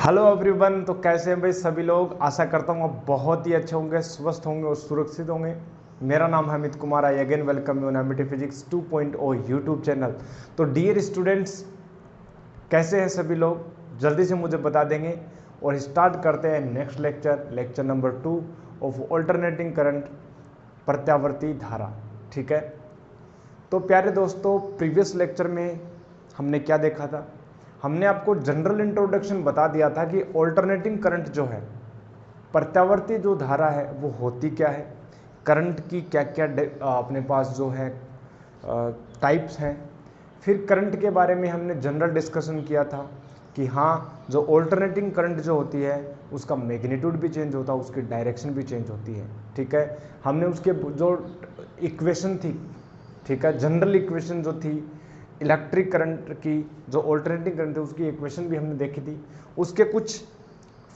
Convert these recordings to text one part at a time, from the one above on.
Hello everyone. तो कैसे हैं भाई सभी लोग। आशा करता हूँ आप बहुत ही अच्छे होंगे, स्वस्थ होंगे और सुरक्षित होंगे। मेरा नाम है Amit Kumar. I again welcome you on Amity physics 2.0 YouTube channel. तो डियर स्टूडेंट्स, कैसे हैं सभी लोग, जल्दी से मुझे बता देंगे और स्टार्ट करते हैं next lecture number 2 of alternating current, प्रत्यावर्ती धारा। ठीक है। तो प्यारे दोस्तों, प्रीवियस लेक्चर में हमने क्या देखा था। हमने आपको जनरल इंट्रोडक्शन बता दिया था कि ऑल्टरनेटिंग करंट जो है, प्रत्यावर्ती जो धारा है, वो होती क्या है, करंट की क्या क्या अपने पास जो है टाइप्स हैं। फिर करंट के बारे में हमने जनरल डिस्कशन किया था कि हाँ, जो ऑल्टरनेटिंग करंट जो होती है उसका मैग्नीट्यूड भी चेंज होता है, उसकी डायरेक्शन भी चेंज होती है। ठीक है। हमने उसके जो इक्वेशन थी, ठीक है, जनरल इक्वेशन जो थी इलेक्ट्रिक करंट की, जो ऑल्टरनेटिंग करंट थी उसकी इक्वेशन भी हमने देखी थी। उसके कुछ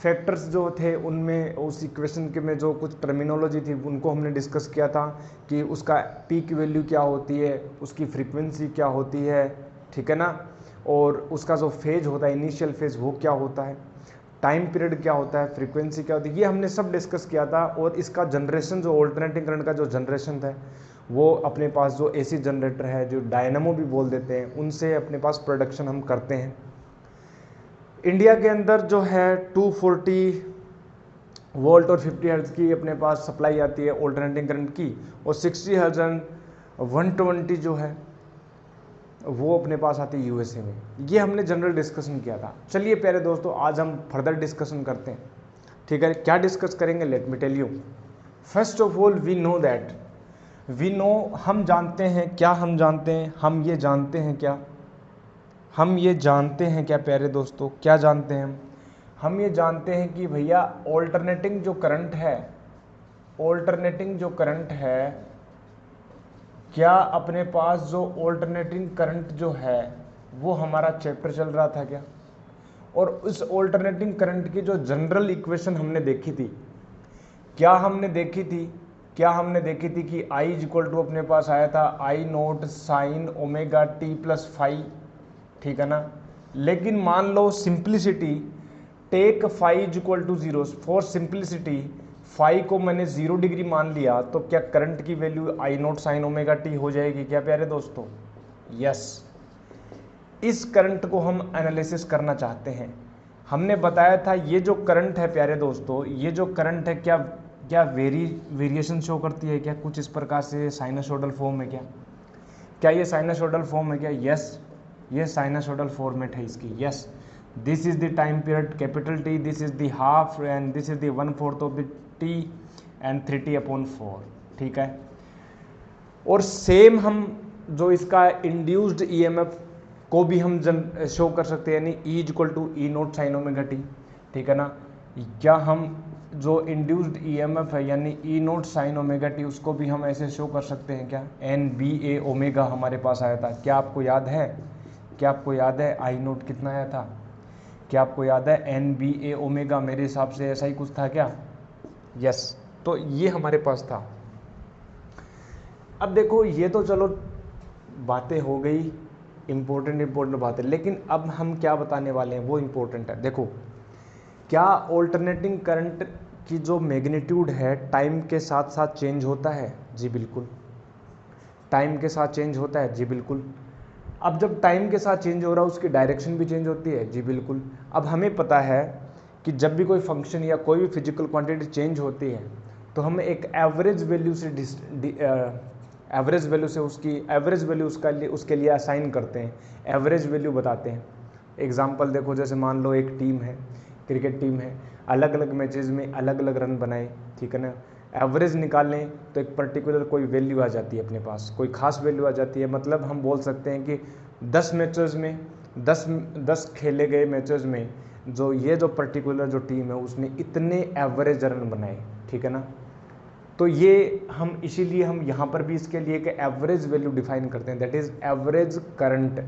फैक्टर्स जो थे उनमें, उस इक्वेशन के में जो कुछ टर्मिनोलॉजी थी उनको हमने डिस्कस किया था कि उसका पीक वैल्यू क्या होती है, उसकी फ्रीक्वेंसी क्या होती है, ठीक है ना, और उसका जो फेज होता है, इनिशियल फेज, वो क्या होता है, टाइम पीरियड क्या होता है, फ्रीक्वेंसी क्या होती है, ये हमने सब डिस्कस किया था। और इसका जनरेशन, जो ऑल्टरनेटिंग करंट का जो जनरेशन था, वो अपने पास जो एसी जनरेटर है, जो डायनामो भी बोल देते हैं, उनसे अपने पास प्रोडक्शन हम करते हैं। इंडिया के अंदर जो है 240 वोल्ट और 50 हर्ट्ज की अपने पास सप्लाई आती है ऑल्टरनेटिंग करंट की, और 60 हर्ट्ज एंड 120 जो है वो अपने पास आती है यूएसए में। ये हमने जनरल डिस्कशन किया था। चलिए प्यारे दोस्तों, आज हम फर्दर डिस्कशन करते हैं। ठीक है, क्या डिस्कस करेंगे, let me tell you. First of all we know that, we know, हम जानते हैं क्या, हम जानते हैं, हम ये जानते हैं क्या, हम ये जानते हैं क्या प्यारे दोस्तों, क्या जानते हैं हम ये जानते हैं कि भैया ऑल्टरनेटिंग जो करंट है, ऑल्टरनेटिंग जो करंट है, क्या अपने पास जो ऑल्टरनेटिंग करंट जो है वो हमारा चैप्टर चल रहा था क्या, और उस ऑल्टरनेटिंग करंट की जो जनरल इक्वेशन हमने देखी थी, क्या हमने देखी थी, क्या हमने देखी थी कि I इक्वल टू अपने पास आया था I naught sine omega t plus phi, ठीक है ना। लेकिन मान लो simplicity, take phi equal to zero, for simplicity phi को मैंने 0 डिग्री मान लिया, तो क्या करंट की value I naught sine omega t हो जाएगी क्या प्यारे दोस्तों। यस, इस करंट को हम एनालिसिस करना चाहते हैं। हमने बताया था ये जो करंट है प्यारे दोस्तों, ये जो करंट है, क्या क्या वेरिएशन शो करती है क्या, कुछ इस प्रकार से साइनसोइडल फॉर्म है क्या, क्या ये साइनसोइडल फॉर्म है क्या। यस, ये साइनसोइडल फॉर्मेट है इसकी। Yes, this is the time period capital T, this is the half and this is the 1/4 of the T and 3t/4, ठीक है। और सेम हम जो इसका इंड्यूस्ड ईएमएफ को भी हम शो कर सकते हैं, यानी E equal to E naught sine omega t, ठीक है ना। क्या हम जो इंड्यूस्ड ईएमएफ है यानी E note sine omega T, उसको भी हम ऐसे शो कर सकते हैं क्या, NBA ओमेगा हमारे पास आया था, क्या आपको याद है, क्या आपको याद है I नोट कितना आया था, क्या आपको याद है NBA ओमेगा, मेरे हिसाब से ऐसा ही कुछ था क्या। यस, तो ये हमारे पास था। अब देखो, ये तो चलो बातें हो गई, इंपॉर्टेंट बातें, लेकिन अब हम क्या बताने वाले हैं वो इंपॉर्टेंट है। देखो, क्या ऑल्टरनेटिंग करंट की जो मैग्नीट्यूड है टाइम के साथ साथ चेंज होता है। जी बिल्कुल, टाइम के साथ चेंज होता है। जी बिल्कुल। अब जब टाइम के साथ चेंज हो रहा है, उसकी डायरेक्शन भी चेंज होती है। जी बिल्कुल। अब हमें पता है कि जब भी कोई फंक्शन या कोई भी फिजिकल क्वांटिटी चेंज होती है, तो हम एक एवरेज वैल्यू से उसकी एवरेज वैल्यू उसके लिए असाइन करते हैं, एवरेज वैल्यू बताते हैं। एग्जाम्पल देखो, जैसे मान लो एक टीम है, क्रिकेट टीम है, अलग अलग मैचेस में अलग अलग रन बनाए, ठीक है ना। एवरेज निकालें तो एक पर्टिकुलर कोई वैल्यू आ जाती है अपने पास, कोई खास वैल्यू आ जाती है। मतलब हम बोल सकते हैं कि 10 मैचेस में 10 खेले गए मैचेस में जो पर्टिकुलर जो टीम है उसने इतने एवरेज रन बनाए, ठीक है ना। तो ये हम इसीलिए हम यहाँ पर भी इसके लिए एक एवरेज वैल्यू डिफाइन करते हैं, दैट इज एवरेज करंट,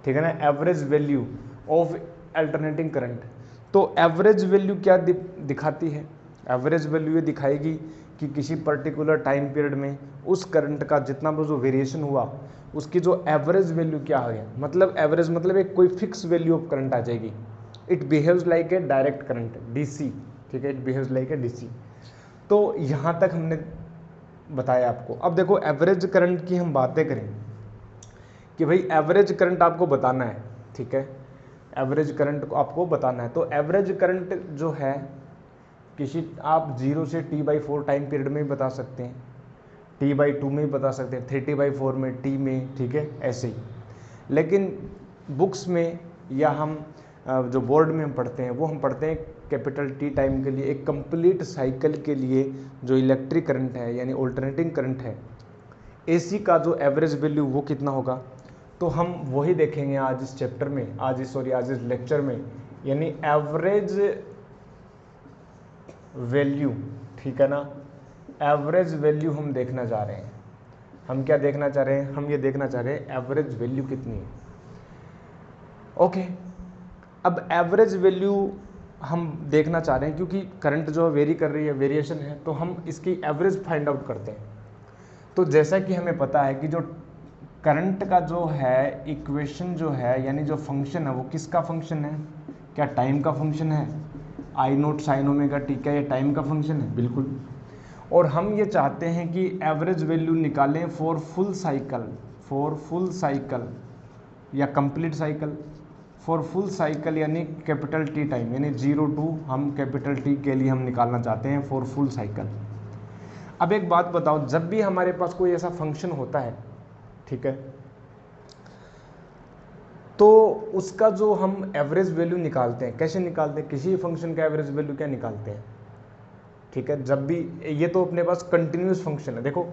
ठीक है ना, average value of alternating current. तो एवरेज वैल्यू क्या दिखाती है, एवरेज वैल्यू ये दिखाएगी कि किसी पर्टिकुलर टाइम पीरियड में उस करंट का जितना भी जो वेरिएशन हुआ, उसकी जो एवरेज वैल्यू क्या है। मतलब एवरेज मतलब एक कोई फिक्स वैल्यू ऑफ करंट आ जाएगी, it behaves like a direct current DC, ठीक है, it behaves like a DC. तो यहाँ तक हमने बताया आपको। अब देखो एवरेज करंट की हम बातें करें कि भाई एवरेज करंट आपको बताना है, ठीक है, एवरेज करंट को आपको बताना है। तो एवरेज करंट जो है किसी आप 0 से T/4 टाइम पीरियड में भी बता सकते हैं, T/2 में भी बता सकते हैं, 3T/4 में, T में, ठीक है, ऐसे ही। लेकिन बुक्स में या हम जो बोर्ड में हम पढ़ते हैं वो हम पढ़ते हैं कैपिटल T टाइम के लिए, एक कंप्लीट साइकिल के लिए जो इलेक्ट्रिक करंट है यानी ऑल्टरनेटिंग करंट है AC का जो एवरेज वैल्यू वो कितना होगा। तो हम वही देखेंगे आज इस चैप्टर में, आज इस लेक्चर में, यानी एवरेज वैल्यू, ठीक है ना, एवरेज वैल्यू हम देखना चाह रहे हैं। हम क्या देखना चाह रहे हैं, हम ये देखना चाह रहे हैं एवरेज वैल्यू कितनी है। ओके, अब एवरेज वैल्यू हम देखना चाह रहे हैं क्योंकि करंट जो वेरी कर रही है, वेरिएशन है, तो हम इसकी एवरेज फाइंड आउट करते हैं। तो जैसा कि हमें पता है कि जो करंट का जो है इक्वेशन जो है यानी जो फंक्शन है वो किसका फंक्शन है, क्या टाइम का फंक्शन है, I0 sin ओमेगा टी, क्या ये टाइम का फंक्शन है, बिल्कुल। और हम ये चाहते हैं कि एवरेज वैल्यू निकालें फॉर फुल साइकिल या complete cycle. For full cycle यानी कैपिटल T टाइम, यानी 0 to हम कैपिटल T के लिए हम निकालना चाहते हैं फॉर फुल साइकिल। अब एक बात बताओ, जब भी हमारे पास कोई ऐसा फंक्शन होता है, ठीक है, तो उसका जो हम एवरेज वैल्यू निकालते हैं, कैसे निकालते हैं, किसी फंक्शन का एवरेज वैल्यू क्या निकालते हैं, ठीक है, जब भी ये तो अपने पास कंटिन्यूस फंक्शन है, देखो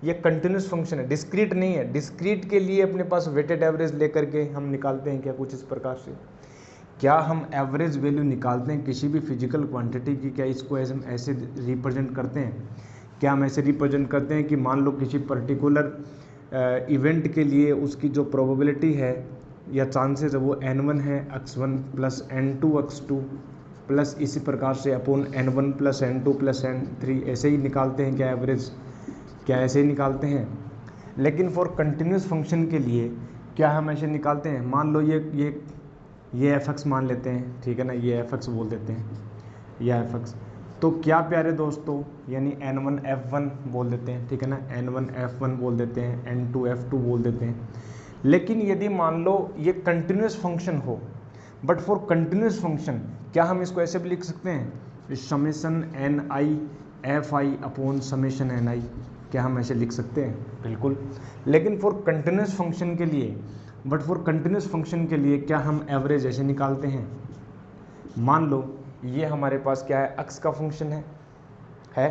ये कंटिन्यूस फंक्शन है, डिस्क्रीट नहीं है। डिस्क्रीट के लिए अपने पास वेटेड एवरेज लेकर के हम निकालते हैं क्या, कुछ इस प्रकार से। क्या हम एवरेज वैल्यू निकालते हैं किसी भी फिजिकल क्वांटिटी की, क्या इसको हम ऐसे रिप्रेजेंट करते हैं, क्या हम ऐसे रिप्रेजेंट करते हैं कि मान लो किसी पर्टिकुलर इवेंट के लिए उसकी जो प्रोबेबिलिटी है या चांसेस है वो n1 है x1 plus n2 x2 plus इसी प्रकार से upon n1 plus n2 plus n3, ऐसे ही निकालते हैं क्या एवरेज, क्या ऐसे ही निकालते हैं। लेकिन फॉर कंटिन्यूस फंक्शन के लिए क्या हम ऐसे निकालते हैं, मान लो ये fx मान लेते हैं, ठीक है ना, ये fx बोल देते हैं, यह fx, तो क्या प्यारे दोस्तों, यानी n1 f1 बोल देते हैं, ठीक है ना, n1 f1 बोल देते हैं, n2 f2 बोल देते हैं। लेकिन यदि मान लो ये कंटिन्यूस फंक्शन हो, बट फॉर कंटिन्यूस फंक्शन क्या हम इसको ऐसे भी लिख सकते हैं, summation n i f i upon summation n i, क्या हम ऐसे लिख सकते हैं, बिल्कुल। लेकिन फॉर कंटिन्यूस फंक्शन के लिए, बट फॉर कंटिन्यूस फंक्शन के लिए क्या हम एवरेज ऐसे निकालते हैं, मान लो ये हमारे पास क्या है, x का फंक्शन है,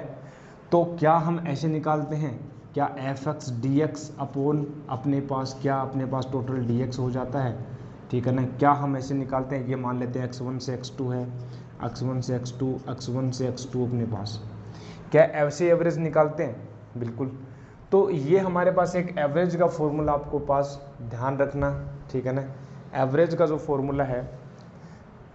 तो क्या हम ऐसे निकालते हैं, क्या fx dx अपॉन अपने पास टोटल dx हो जाता है, ठीक है ना, क्या हम ऐसे निकालते हैं, ये मान लेते हैं x1 से x2 है, x1 से x2 अपने पास, क्या ऐसे एवरेज निकालते हैं, बिल्कुल। तो ये हमारे पास एक एवरेज का फॉर्मूला आपको पास ध्यान रखना, ठीक है ना, एवरेज का जो फॉर्मूला है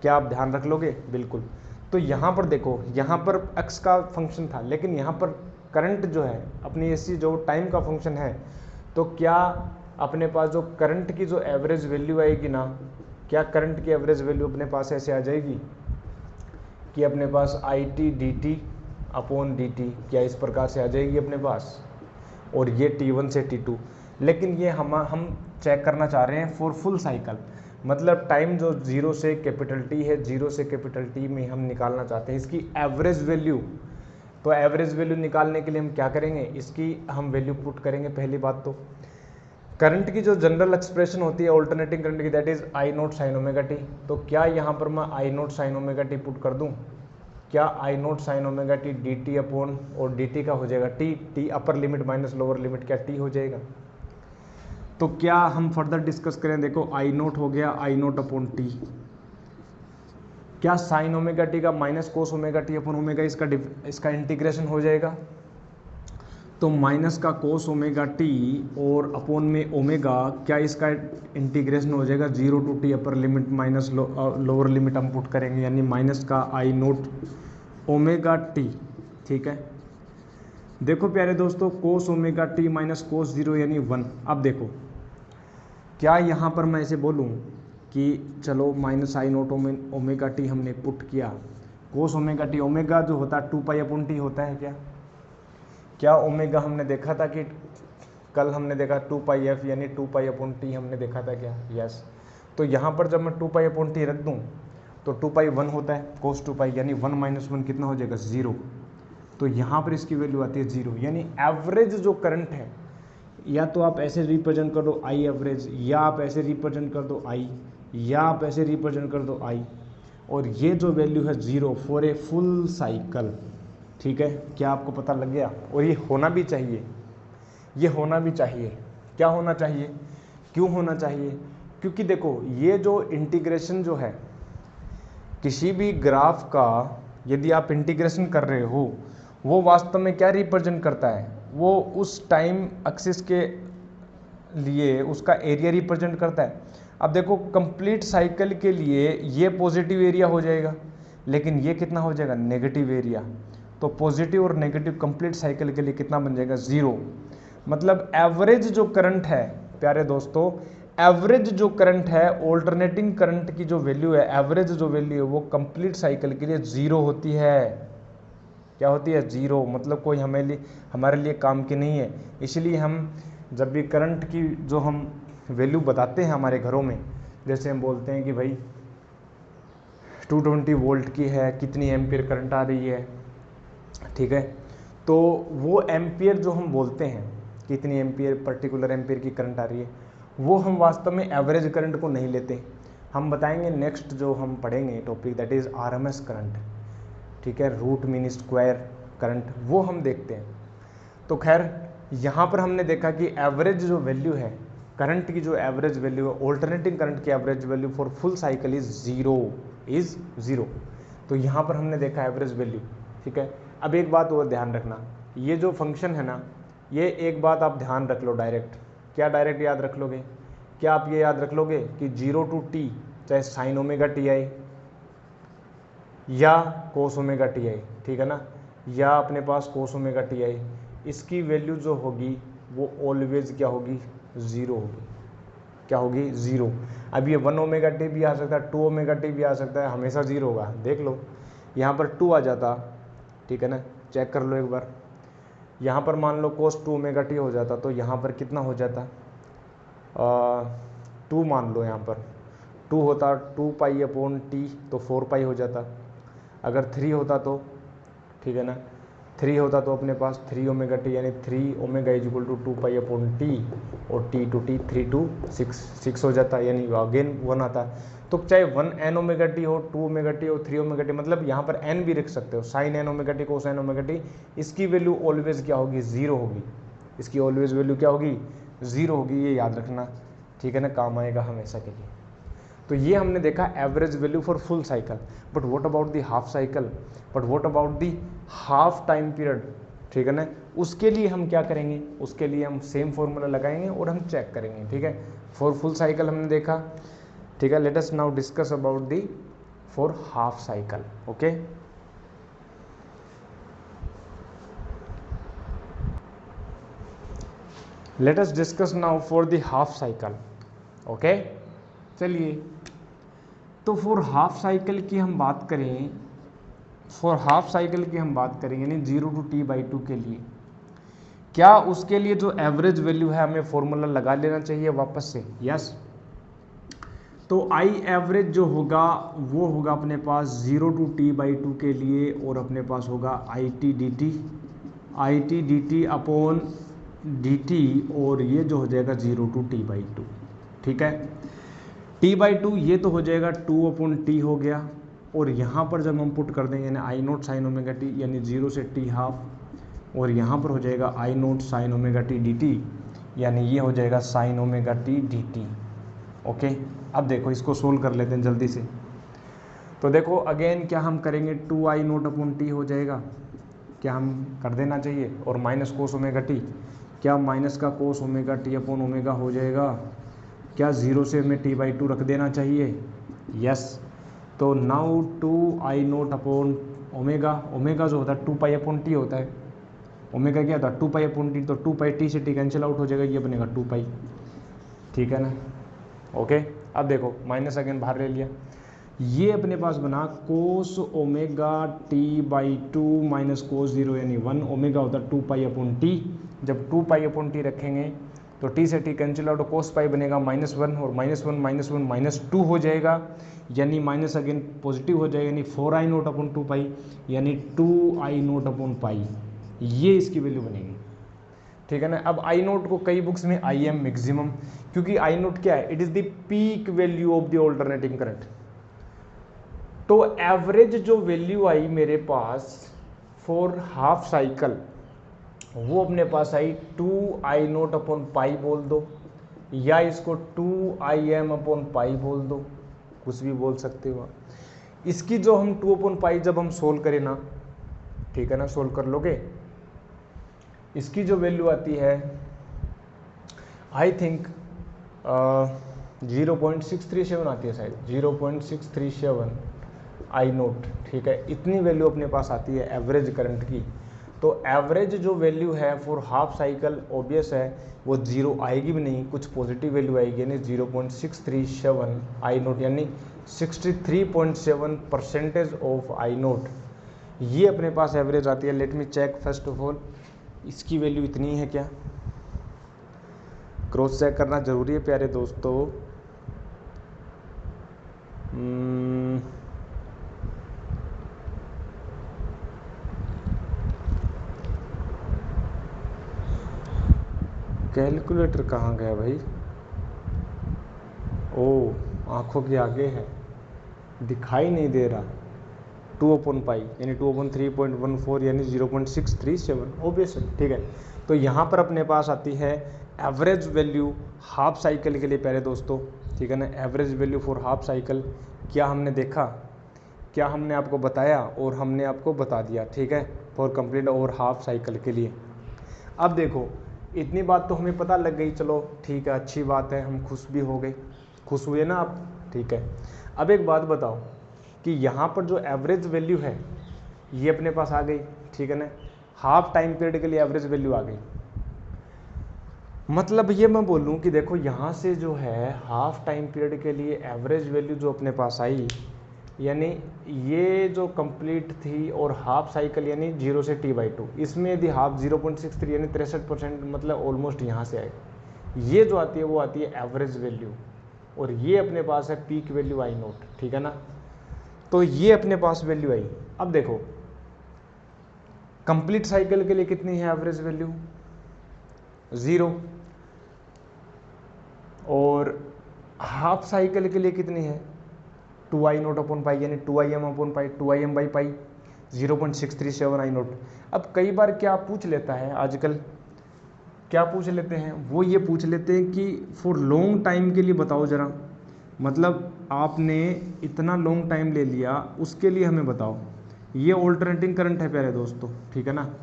क्या आप ध्यान रख लोगे, बिल्कुल। तो यहाँ पर देखो, यहाँ पर x का फंक्शन था, लेकिन यहाँ पर करंट जो है अपनी ऐसी जो टाइम का फंक्शन है, तो क्या अपने पास जो करंट की जो एवरेज वैल्यू आएगी ना, क्या करंट की एवरेज वैल्यू अपने पास ऐसे आ जाएगी कि अपने पास IT dt अपॉन dt, क्या इस प्रकार से आ जाएगी अपने पास, और ये T1 से T2। लेकिन ये हम चेक करना चाह रहे हैं फॉर फुल साइकिल, मतलब टाइम जो 0 से कैपिटल T है, 0 से कैपिटल T में हम निकालना चाहते हैं इसकी एवरेज वैल्यू। तो एवरेज वैल्यू निकालने के लिए हम क्या करेंगे, इसकी हम वैल्यू पुट करेंगे। पहली बात तो करंट की जो जनरल एक्सप्रेशन होती है ऑल्टरनेटिंग करंट की, that is I0 sin omega T. तो क्या यहाँ पर मैं I0 sin omega T put कर दूँ, क्या I0 sin omega t dt upon, और dt का हो जाएगा t upper limit minus lower limit, क्या t हो जाएगा। तो क्या हम फर्दर डिस्कस करें, देखो I0 हो गया I0 अपॉन टी, क्या साइन ओमेगा टी का minus cos omega t upon omega, इसका इंटीग्रेशन हो जाएगा। तो माइनस का कोस ओमेगा टी और अपॉन में ओमेगा, क्या इसका इंटीग्रेशन हो जाएगा 0 to t upper limit minus lower limit हम पुट करेंगे, यानी माइनस का I0 ओमेगा टी, ठीक है। देखो प्यारे दोस्तों, कोस ओमेगा टी माइनस कोस 0 यानी 1। अब देखो क्या यहाँ पर मैं ऐसे बोलूँ कि चलो माइनस आई नोट ओमेगा टी हमने पुट किया, कोस ओमेगा टी, ओमेगा जो होता है 2π/t होता है क्या ओमेगा हमने देखा था कि कल हमने देखा 2πf यानी 2π/t हमने देखा था क्या? यस। तो यहाँ पर जब मैं 2π/t रख दूँ तो 2π 1 होता है, कोस 2π यानी 1 - 1 कितना हो जाएगा? 0। तो यहाँ पर इसकी वैल्यू आती है 0, यानी एवरेज जो करंट है, या तो आप ऐसे रिप्रेजेंट कर दो आई एवरेज, या आप ऐसे रिप्रेजेंट कर दो आई, या आप ऐसे रिप्रेजेंट कर दो आई, और ये जो वैल्यू है 0 फॉर ए फुल साइकिल। ठीक है, क्या आपको पता लग गया? और ये होना भी चाहिए, ये होना भी चाहिए। क्या होना चाहिए? क्यों होना चाहिए? क्योंकि देखो ये जो इंटीग्रेशन जो है किसी भी ग्राफ का, यदि आप इंटीग्रेशन कर रहे हो, वो वास्तव में क्या रिप्रेजेंट करता है? वो उस टाइम एक्सिस के लिए उसका एरिया रिप्रेजेंट करता है। अब देखो कंप्लीट साइकिल के लिए ये पॉजिटिव एरिया हो जाएगा, लेकिन ये कितना हो जाएगा? Negative area. तो पॉजिटिव और नेगेटिव कंप्लीट साइकिल के लिए कितना बन जाएगा? 0। मतलब एवरेज जो करंट है प्यारे दोस्तों, एवरेज जो करंट है, ऑल्टरनेटिंग करंट की जो वैल्यू है, एवरेज जो वैल्यू है, वो कंप्लीट साइकिल के लिए 0 होती है। क्या होती है? 0। मतलब कोई हमारे लिए काम की नहीं है। इसलिए हम जब भी करंट की जो हम वैल्यू बताते हैं हमारे घरों में, जैसे हम बोलते हैं कि भाई 220 वोल्ट की है, कितनी एम्पियर करंट आ रही है, ठीक है, तो वो एम्पियर जो हम बोलते हैं, कितनी एम्पियर, पर्टिकुलर एम्पियर की करंट आ रही है, वो हम वास्तव में एवरेज करंट को नहीं लेते। हम बताएंगे नेक्स्ट जो हम पढ़ेंगे topic, that is RMS current. ठीक है, रूट मीन स्क्वायर करंट, वो हम देखते हैं। तो खैर यहाँ पर हमने देखा कि एवरेज जो वैल्यू है करंट की, जो एवरेज वैल्यू है, ऑल्टरनेटिंग करंट की average value for full cycle is 0। तो यहाँ पर हमने देखा एवरेज वैल्यू। ठीक है, अब एक बात और ध्यान रखना, ये जो फंक्शन है ना, ये एक बात आप ध्यान रख लो डायरेक्ट। क्या डायरेक्ट याद रख लोगे? क्या आप ये याद रख लोगे कि 0 to t चाहे साइन ओमेगा टी आई या कोस ओमेगा टी आई, ठीक है ना, या अपने पास कोस ओमेगा टी आई, इसकी वैल्यू जो होगी वो ऑलवेज क्या होगी? 0 होगी। क्या होगी? 0। अब ये 1 ओमेगा टी भी आ सकता है, 2 ओमेगा टी भी आ सकता है, हमेशा 0 होगा। देख लो यहाँ पर 2 आ जाता, ठीक है ना, चेक कर लो एक बार। यहाँ पर मान लो कोस 2 ओमेगा टी हो जाता, तो यहाँ पर कितना हो जाता? 2 मान लो, यहाँ पर 2 होता 2π/t, तो 4π हो जाता। अगर 3 होता तो, ठीक है ना, 3 होता तो अपने पास 3 ओमेगा टी, यानी 3 ओमेगा = 2π/t, और t to t 3 to 6 हो जाता, यानी अगेन 1 आता। तो चाहे 1 n ओमेगा टी हो, 2 ओमेगा टी हो, 3 ओमेगा टी, मतलब यहाँ पर n भी रख सकते हो, sine n omega t, cosine omega t, इसकी वैल्यू ऑलवेज क्या होगी? 0 होगी। इसकी ऑलवेज वैल्यू क्या होगी? 0 होगी। ये याद रखना, ठीक है ना, काम आएगा हमेशा के लिए। तो ये हमने देखा average value for full cycle. But what about the half cycle? But what about the half time period? ठीक है ना, उसके लिए हम क्या करेंगे? उसके लिए हम सेम फॉर्मूला लगाएंगे और हम चेक करेंगे। ठीक है, फॉर फुल साइकिल हमने देखा, ठीक है। Let us now discuss about the for half cycle. Okay, let us discuss now for the half cycle. Okay, चलिए, तो फॉर हाफ साइकिल की हम बात करें, फॉर हाफ साइकिल की हम बात करें, यानी 0 to t/2 के लिए, क्या उसके लिए जो एवरेज वैल्यू है हमें फॉर्मूला लगा लेना चाहिए वापस से? यस। तो आई एवरेज जो होगा वो होगा अपने पास 0 to t/2 के लिए, और अपने पास होगा IT dt अपॉन dt, और ये जो हो जाएगा 0 to t/2। ठीक है, t/2 ये तो हो जाएगा 2/t हो गया, और यहाँ पर जब हम पुट कर देंगे यानी I0 sin ओमेगा t, यानी 0 से t हाफ, और यहाँ पर हो जाएगा I0 sin omega t dt, यानी ये हो जाएगा sin omega t dt। Okay, अब देखो इसको सोल्व कर लेते हैं जल्दी से। तो देखो अगेन क्या हम करेंगे, 2I0/t हो जाएगा, क्या हम कर देना चाहिए, और माइनस कोस ओमेगा t, क्या माइनस का कोस ओमेगा t अपॉन ओमेगा हो जाएगा, क्या 0 से हमें t/2 रख देना चाहिए? यस। तो now 2I0 upon omega, omega जो होता है 2π/t होता है, ओमेगा क्या होता है 2π/t, तो 2π t से t कैंसिल आउट हो जाएगा, ये बनेगा 2π। ठीक है ना, ओके। अब देखो माइनस अगेन बाहर ले लिया, ये अपने पास बना कोस omega T by 2 minus cos 0 यानी 1, ओमेगा होता है 2 पाई अपॉन टी। जब 2 पाई अपॉन टी रखेंगे तो टी से टी कैंसिल आउट, कोस पाई बनेगा -1 और -1 -2 हो जाएगा, यानी माइनस अगेन पॉजिटिव हो जाएगा, यानी 4 i0 अपॉन 2 पाई यानी 2 i0 अपॉन पाई, ये इसकी वैल्यू बनेगी। ठीक है ना। अब i0 को कई बुक्स में Im मैक्सिमम, क्योंकि i0 क्या है, it is the peak value of the alternating current. तो एवरेज जो वैल्यू आई मेरे पास फॉर हाफ साइकिल वो अपने पास आई 2i0 अपॉन पाई बोल दो, या इसको 2im अपॉन पाई बोल दो, कुछ भी बोल सकते हो। इसकी जो हम 2 अपॉन पाई जब हम सोल्व करें ना, ठीक है ना, सोल्व कर लोगे, इसकी जो वैल्यू आती है आई थिंक 0.637 आती है शायद, 0.637 i0। ठीक है, इतनी वैल्यू अपने पास आती है एवरेज करंट की। तो एवरेज जो वैल्यू है फॉर हाफ साइकिल ऑब्वियस है वो 0 आएगी भी नहीं, कुछ पॉजिटिव वैल्यू आएगी, यानी 0.637 i0 यानी 63.7% ऑफ i0, ये अपने पास एवरेज आती है। Let me check first of all, इसकी वैल्यू इतनी है क्या, क्रॉस चेक करना जरूरी है प्यारे दोस्तों। कैलकुलेटर कहाँ गया भाई, ओ आंखों के आगे है, दिखाई नहीं दे रहा। 2 अपॉन पाई यानी 2 अपॉन 3.14 यानी 0.637 ऑब्वियस है। ठीक है, तो यहाँ पर अपने पास आती है एवरेज वैल्यू हाफ साइकिल के लिए प्यारे दोस्तों। ठीक है ना, average value for half cycle क्या हमने देखा, क्या हमने आपको बताया और हमने आपको बता दिया। ठीक है, फॉर कंप्लीट और हाफ साइकिल के लिए। अब देखो इतनी बात तो हमें पता लग गई, चलो ठीक है, अच्छी बात है, हम खुश भी हो गए, खुश हुए ना आप। ठीक है, अब एक बात बताओ कि यहाँ पर जो एवरेज वैल्यू है ये अपने पास आ गई। ठीक है ना, हाफ टाइम पीरियड के लिए एवरेज वैल्यू आ गई, मतलब ये मैं बोलूँ कि देखो यहाँ से जो है हाफ टाइम पीरियड के लिए एवरेज वैल्यू जो अपने पास आई, यानी ये जो कंप्लीट थी, और हाफ साइकिल यानी 0 से t/2, इसमें यदि हाफ 0.63 यानी 63%, मतलब ऑलमोस्ट यहाँ से आए, ये जो आती है वो आती है एवरेज वैल्यू, और ये अपने पास है पीक वैल्यू i0। ठीक है ना, तो ये अपने पास वैल्यू आई। अब देखो कंप्लीट साइकिल के लिए कितनी है एवरेज वैल्यू, 0, और हाफ साइकिल के लिए कितनी है 2i0 अपॉन पाई यानी 2im upon pi, 2im by pi 0.637 i0। अब कई बार क्या पूछ लेता है आजकल, क्या पूछ लेते हैं, वो ये पूछ लेते हैं कि फॉर लॉन्ग टाइम के लिए बताओ ज़रा, मतलब आपने इतना लॉन्ग टाइम ले लिया उसके लिए हमें बताओ। ये ऑल्टरनेटिंग करंट है प्यारे दोस्तों। ठीक है ना,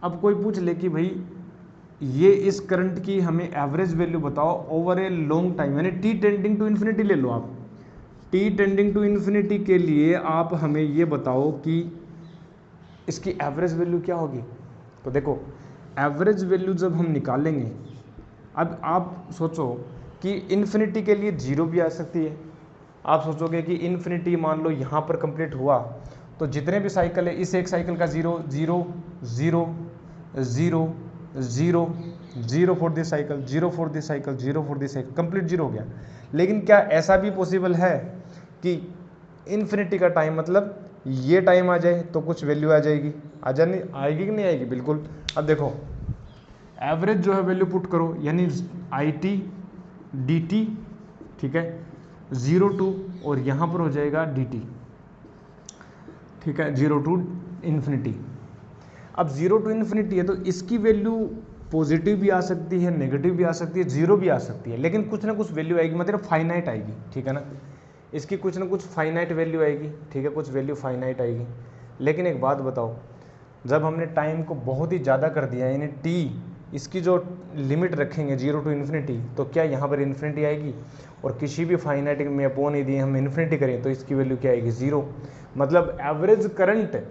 अब कोई पूछ ले कि भाई ये इस करंट की हमें एवरेज वैल्यू बताओ ओवर ए लॉन्ग टाइम, यानी t टेंडिंग टू इन्फिनिटी ले लो आप, t टेंडिंग टू इन्फिनिटी के लिए आप हमें ये बताओ कि इसकी एवरेज वैल्यू क्या होगी। तो देखो एवरेज वैल्यू जब हम निकालेंगे, अब आप सोचो कि इन्फिनिटी के लिए 0 भी आ सकती है, आप सोचोगे कि इन्फिनिटी मान लो यहाँ पर कंप्लीट हुआ तो जितने भी साइकिल है इस एक साइकिल का 0 0 0 0 0 0 for this cycle, 0 for this cycle, 0 for this cycle, complete 0 हो गया। लेकिन क्या ऐसा भी पॉसिबल है कि इन्फिनिटी का टाइम मतलब ये टाइम आ जाए तो कुछ वैल्यू आ जाएगी, आ जानी आएगी कि नहीं आएगी, बिल्कुल। अब देखो एवरेज जो है वैल्यू पुट करो, यानी IT dt, ठीक है, 0 टू, और यहाँ पर हो जाएगा dt। ठीक है, 0 टू इन्फिनिटी। अब 0 टू इन्फिनिटी है तो इसकी वैल्यू पॉजिटिव भी आ सकती है, नेगेटिव भी आ सकती है, 0 भी आ सकती है, लेकिन कुछ ना कुछ वैल्यू आएगी, मतलब फाइनाइट आएगी। ठीक है ना, इसकी कुछ ना कुछ फाइनाइट वैल्यू आएगी। ठीक है, कुछ वैल्यू फाइनाइट आएगी। लेकिन एक बात बताओ, जब हमने टाइम को बहुत ही ज़्यादा कर दिया, यानी t इसकी जो लिमिट रखेंगे 0 टू इन्फिनिटी, तो क्या यहाँ पर इन्फिनिटी आएगी, और किसी भी फाइनाइट में अपॉन यदि हम इन्फिनिटी करें तो इसकी वैल्यू क्या आएगी, 0। मतलब average current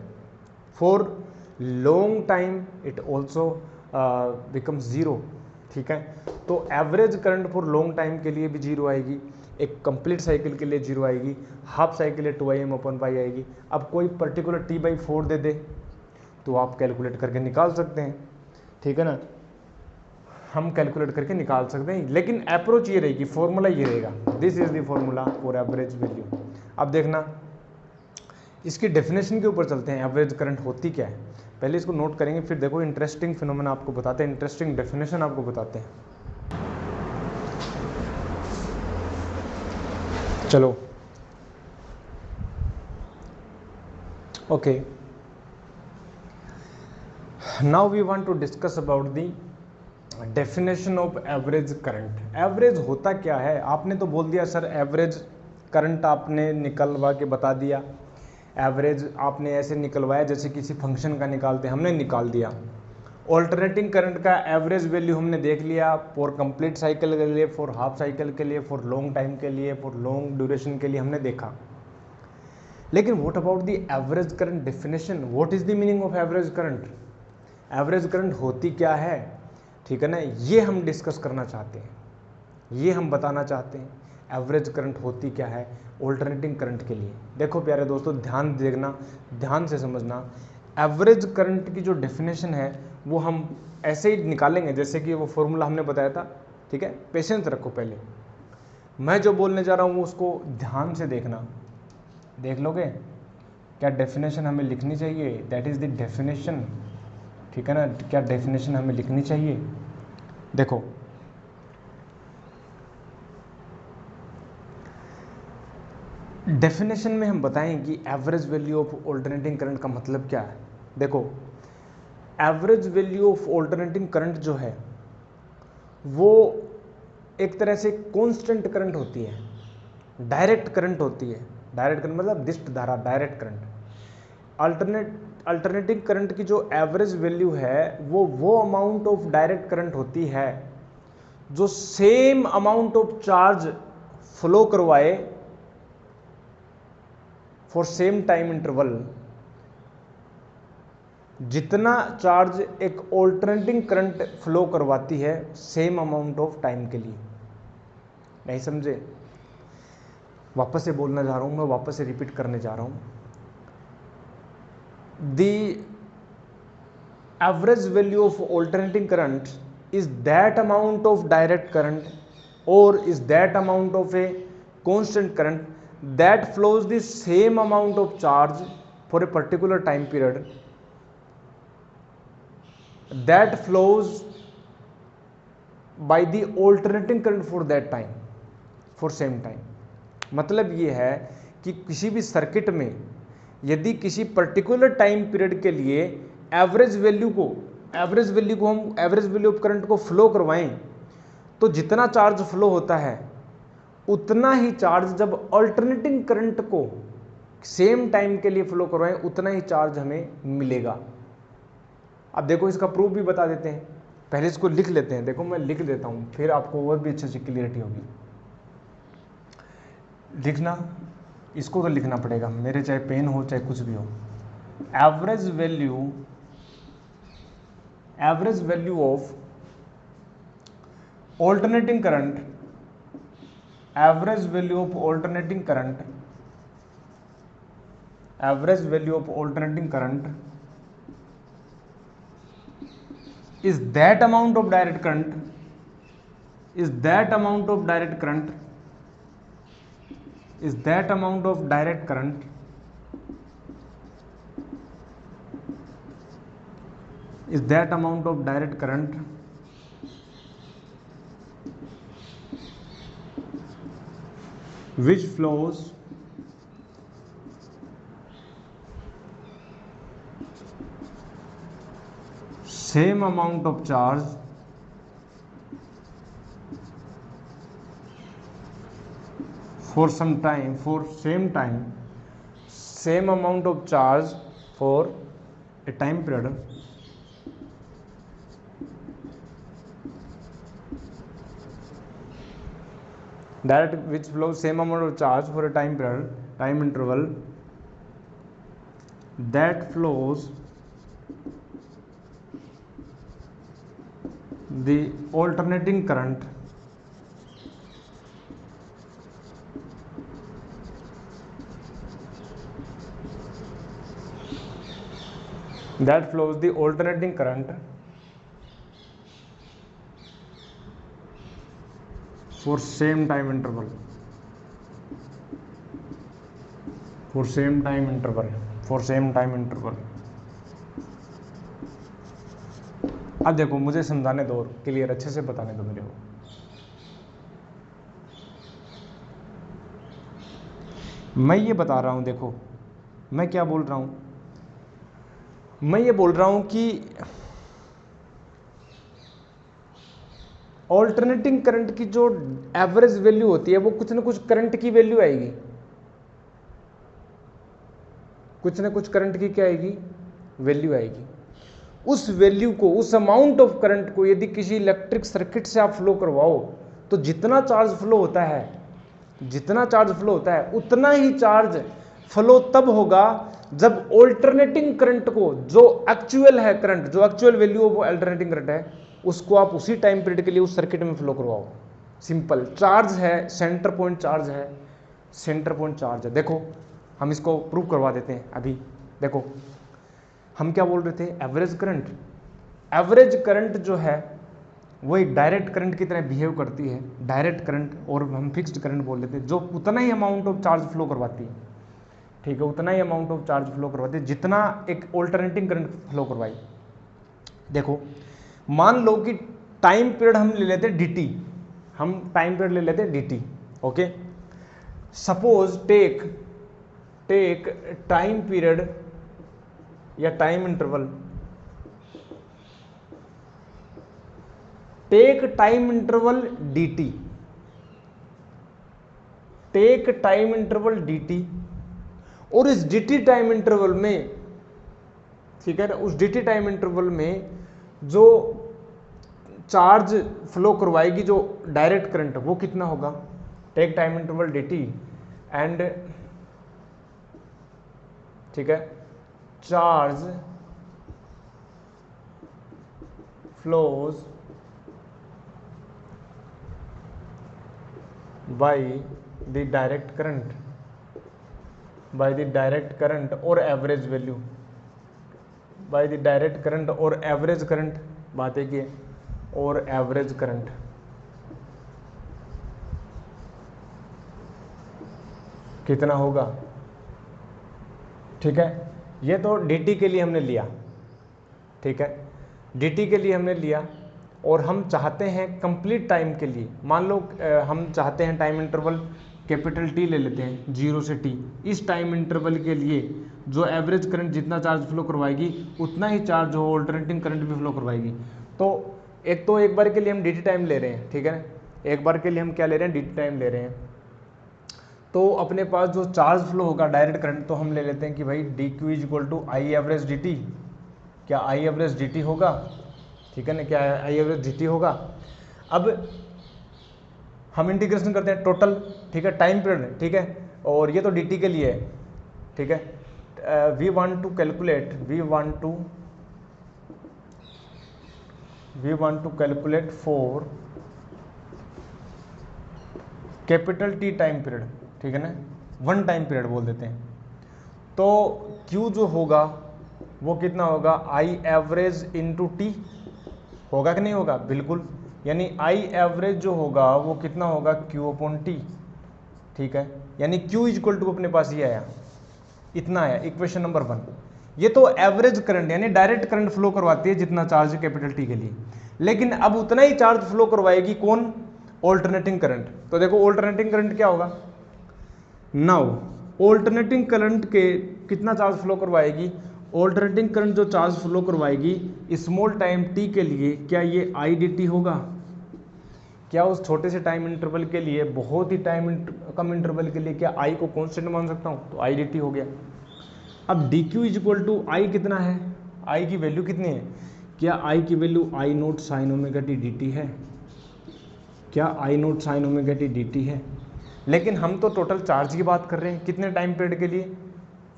for long time it also becomes 0। ठीक है, तो average current for long time के लिए भी 0 आएगी, एक कंप्लीट साइकिल के लिए 0 आएगी, हाफ साइकिल के लिए 2im/π आएगी। अब कोई पर्टिकुलर t/4 दे दे तो आप कैलकुलेट करके निकाल सकते हैं, ठीक है ना, हम कैलकुलेट करके निकाल सकते हैं, लेकिन अप्रोच ये रहेगी, फॉर्मूला ये रहेगा, this is the formula for average value. अब देखना इसकी डेफिनेशन के ऊपर चलते हैं, एवरेज करंट होती क्या है, पहले इसको नोट करेंगे, फिर देखो इंटरेस्टिंग फिनोमेना आपको बताते हैं, इंटरेस्टिंग डेफिनेशन आपको बताते हैं। चलो okay, now we want to discuss about the definition of average current. Average होता क्या है, आपने तो बोल दिया सर एवरेज करंट, आपने निकलवा के बता दिया, एवरेज आपने ऐसे निकलवाया जैसे किसी फंक्शन का निकालते हैं, हमने निकाल दिया। ऑल्टरनेटिंग करंट का एवरेज वैल्यू हमने देख लिया, फॉर कंप्लीट साइकिल के लिए, फॉर हाफ साइकिल के लिए, फॉर लॉन्ग टाइम के लिए, फॉर लॉन्ग ड्यूरेशन के लिए हमने देखा। लेकिन what about the average current definition, what is the meaning of average current, average current होती क्या है, ठीक है ना, ये हम डिस्कस करना चाहते हैं, ये हम बताना चाहते हैं एवरेज करंट होती क्या है ऑल्टरनेटिंग करंट के लिए। देखो प्यारे दोस्तों, ध्यान देखना, ध्यान से समझना, एवरेज करंट की जो डेफिनेशन है वो हम ऐसे ही निकालेंगे जैसे कि वो फॉर्मूला हमने बताया था, ठीक है, पेशेंस रखो, पहले मैं जो बोलने जा रहा हूँ उसको ध्यान से देखना, देख लोगे क्या डेफिनेशन हमें लिखनी चाहिए, दैट इज द डेफिनेशन, ठीक है ना, क्या डेफिनेशन हमें लिखनी चाहिए। देखो डेफिनेशन में हम बताएं कि average value of alternating current का मतलब क्या है। देखो average value of alternating current जो है वो एक तरह से कांस्टेंट करंट होती है, डायरेक्ट करंट होती है, डायरेक्ट करंट मतलब दिष्ट धारा, डायरेक्ट करंट। अल्टरनेटिंग करंट की जो एवरेज वैल्यू है वो अमाउंट ऑफ डायरेक्ट करंट होती है जो same amount of charge flow करवाए फॉर सेम टाइम इंटरवल। जितना चार्ज एक ऑल्टरनेटिंग करंट फ्लो करवाती है सेम अमाउंट ऑफ टाइम के लिए। नहीं समझे, वापस से बोलना जा रहा हूं मैं, वापस से रिपीट करने जा रहा हूं। The average value of alternating current is that amount of direct current or is that amount of a constant current that flows the same amount of charge for a particular time period, that flows by the alternating current for that time, for same time। मतलब ये है कि किसी भी circuit में यदि किसी particular time period के लिए एवरेज वैल्यू को हम एवरेज वैल्यू ऑफ करंट को फ्लो करवाएं तो जितना चार्ज फ्लो होता है उतना ही चार्ज जब अल्टरनेटिंग करंट को सेम टाइम के लिए फ्लो करवाएं उतना ही चार्ज हमें मिलेगा। अब देखो इसका प्रूफ भी बता देते हैं, पहले इसको लिख लेते हैं। देखो मैं लिख देता हूं फिर आपको और भी अच्छे से क्लियरिटी होगी। लिखना, इसको तो लिखना पड़ेगा मेरे, चाहे पेन हो चाहे कुछ भी हो। Average value of alternating current, average value of alternating current, average value of alternating current is that amount of direct current, is that amount of direct current, is that amount of direct current, is that amount of direct current which flows same amount of charge for some time, for same time, same amount of charge for a time period, that which flows same amount of charge for a time period, time interval, that flows the alternating current that flows the alternating current for same time interval, for same time interval, for same time interval। अब देखो मुझे समझाने दो, clear अच्छे से बताने दो मेरे को। मैं ये बता रहा हूं, देखो मैं क्या बोल रहा हूं, मैं ये बोल रहा हूं कि ऑल्टरनेटिंग करंट की जो एवरेज वैल्यू होती है वो कुछ ना कुछ करंट की वैल्यू आएगी, कुछ ना कुछ करंट की क्या आएगी, वैल्यू आएगी। उस वैल्यू को, उस अमाउंट ऑफ करंट को यदि किसी इलेक्ट्रिक सर्किट से आप फ्लो करवाओ तो जितना चार्ज फ्लो होता है, जितना चार्ज फ्लो होता है उतना ही चार्ज फ्लो तब होगा जब ऑल्टरनेटिंग करंट को, जो एक्चुअल है करंट, जो actual value of alternating current है, उसको आप उसी टाइम पीरियड के लिए उस सर्किट में फ्लो करवाओ। सिंपल, चार्ज है, सेंटर पॉइंट चार्ज है, सेंटर पॉइंट चार्ज है। देखो हम इसको प्रूव करवा देते हैं अभी। देखो हम क्या बोल रहे थे, एवरेज करंट, एवरेज करंट जो है वो एक डायरेक्ट करंट की तरह बिहेव करती है, डायरेक्ट करंट, और हम फिक्स्ड करंट बोल लेते हैं, जो उतना ही अमाउंट ऑफ चार्ज फ्लो करवाती है, ठीक है, उतना ही अमाउंट ऑफ चार्ज फ्लो करवाती है जितना एक ऑल्टरनेटिंग करंट फ्लो करवाई। देखो मान लो कि टाइम पीरियड हम ले लेते dt, हम टाइम पीरियड ले लेते dt, okay. Suppose take time period या time interval, take time interval dt, take time interval dt, और इस dt टाइम इंटरवल में, ठीक है ना, उस dt टाइम इंटरवल में जो चार्ज फ्लो करवाएगी, जो डायरेक्ट करंट, वो कितना होगा, take time interval dt and, ठीक है, charge flows by the direct current, by the direct current और average value, by the direct current और एवरेज करंट, बात एक ही है, और एवरेज करंट, कितना होगा, ठीक है। ये तो dt के लिए हमने लिया, ठीक है, dt के लिए हमने लिया, और हम चाहते हैं कंप्लीट टाइम के लिए, मान लो हम चाहते हैं टाइम इंटरवल कैपिटल T ले लेते हैं 0 से T, इस टाइम इंटरवल के लिए जो एवरेज करंट जितना चार्ज फ्लो करवाएगी उतना ही चार्ज जो ऑल्टरनेटिंग करंट भी फ्लो करवाएगी। तो एक बार के लिए हम dt टाइम ले रहे हैं, ठीक है ना, एक बार के लिए हम क्या ले रहे हैं, dt टाइम ले रहे हैं। तो अपने पास जो चार्ज फ्लो होगा डायरेक्ट करंट, तो हम ले लेते हैं कि भाई dq is equal to I average dt, क्या आई एवरेज dt होगा, ठीक है ना, क्या आई एवरेज dt होगा। अब हम इंटीग्रेशन करते हैं टोटल, ठीक है, टाइम पीरियड, ठीक है, और ये तो dt के लिए है, ठीक है। We want to calculate, we want to calculate for capital T time period, ठीक है ना, 1 टाइम पीरियड बोल देते हैं। तो Q जो होगा वो कितना होगा, आई एवरेज इंटू टी, होगा कि नहीं होगा, बिल्कुल, यानी आई एवरेज जो होगा वो कितना होगा, Q अपॉन टी, ठीक है, यानी Q इज इक्वल टू अपने पास ये आया, इतना आया, इक्वेशन नंबर 1। ये तो एवरेज करंट यानी डायरेक्ट करंट फ्लो करवाती है जितना चार्ज है कैपिटल T के लिए, लेकिन अब उतना ही चार्ज फ्लो करवाएगी कौन, ऑल्टरनेटिंग करंट। तो देखो ऑल्टरनेटिंग करंट क्या होगा, नाउ ऑल्टरनेटिंग करंट के कितना चार्ज फ्लो करवाएगी, ऑल्टरनेटिंग करंट जो चार्ज फ्लो करवाएगी स्मॉल टाइम t के लिए, क्या ये आई dt होगा, क्या उस छोटे से टाइम इंटरवल के लिए, बहुत ही कम इंटरवल के लिए, क्या आई को कांस्टेंट मान सकता हूँ, तो आई dt हो गया। अब dq इज इक्वल टू आई कितना है, आई की वैल्यू कितनी है, क्या आई की value I naught sine omega t dt है, क्या I naught sine omega t dt है। लेकिन हम तो टोटल चार्ज की बात कर रहे हैं, कितने टाइम पीरियड के लिए,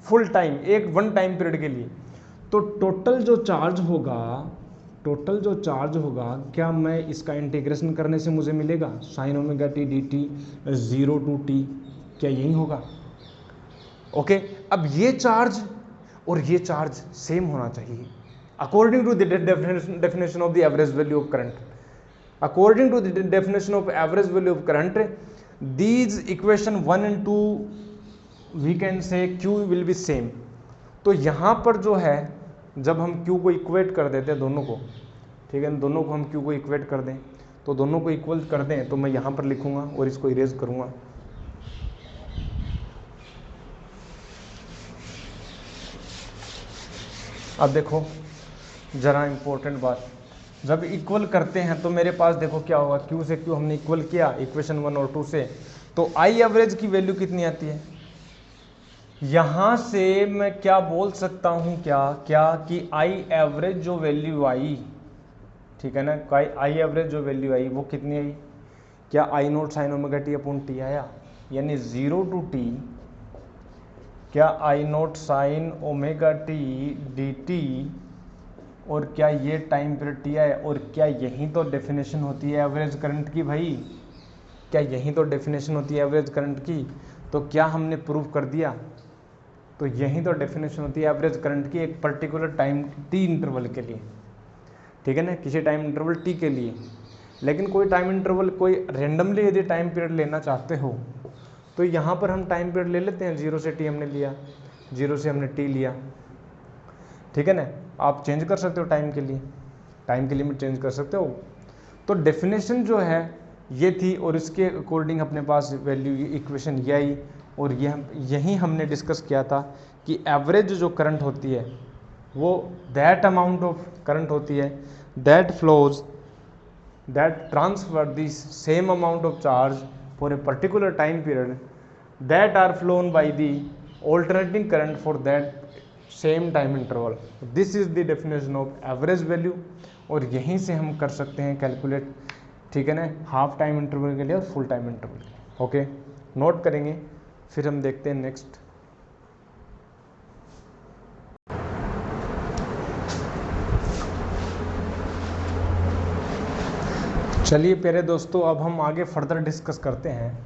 फुल टाइम, एक 1 टाइम पीरियड के लिए। तो टोटल जो चार्ज होगा, टोटल जो चार्ज होगा, क्या मैं इसका इंटीग्रेशन करने से मुझे मिलेगा sign omega t dt 0 to t, क्या यही होगा। ओके, अब ये चार्ज और ये चार्ज सेम होना चाहिए according to the definition of the average value of current. According to the definition of average value of current, these equation 1 and 2 we can say Q will be same. तो यहाँ पर जो है जब हम Q को इक्वेट कर देते हैं दोनों को, ठीक है, दोनों को हम Q को इक्वेट कर दें, तो दोनों को इक्वल कर दें, तो मैं यहाँ पर लिखूंगा और इसको इरेज करूंगा। अब देखो जरा इंपॉर्टेंट बात, जब इक्वल करते हैं तो मेरे पास देखो क्या होगा, Q से Q हमने इक्वल किया इक्वेशन 1 और 2 से, तो आई एवरेज की वैल्यू कितनी आती है, यहां से मैं क्या बोल सकता हूं, क्या कि आई एवरेज जो वैल्यू आई, ठीक है ना, आई एवरेज जो वैल्यू आई वो कितनी आई, क्या I naught sine omega t upon t आया, यानी 0 to t, क्या I naught sine omega t d t, और क्या ये टाइम पीरियड टी आया, और क्या यही तो डेफिनेशन होती है एवरेज करंट की भाई, क्या यही तो डेफिनेशन होती है एवरेज करंट की। तो क्या हमने प्रूव कर दिया, तो यही तो डेफिनेशन होती है एवरेज करंट की एक पर्टिकुलर टाइम टी इंटरवल के लिए, ठीक है ना, किसी टाइम इंटरवल टी के लिए। लेकिन कोई टाइम इंटरवल, कोई रेंडमली यदि टाइम पीरियड लेना चाहते हो तो यहाँ पर हम टाइम पीरियड ले लेते हैं, 0 से टी हमने लिया, 0 से हमने टी लिया, ठीक है ना, आप चेंज कर सकते हो टाइम के लिए, टाइम की लिमिट चेंज कर सकते हो। तो डेफिनेशन जो है ये थी, और इसके अकॉर्डिंग अपने पास वैल्यू इक्वेशन ये आई, और यही हमने डिस्कस किया था कि एवरेज जो करंट होती है वो दैट अमाउंट ऑफ करंट होती है that flows that transfer this same amount of charge for a particular time period that are flown by the alternating current for that same time interval. This is the definition of average value, और यहीं से हम कर सकते हैं calculate, ठीक है ना, हाफ टाइम इंटरवल के लिए और फुल टाइम इंटरवल के लिए। ओके, नोट करेंगे, फिर हम देखते हैं नेक्स्ट। चलिए प्यारे दोस्तों, अब हम आगे फर्दर डिस्कस करते हैं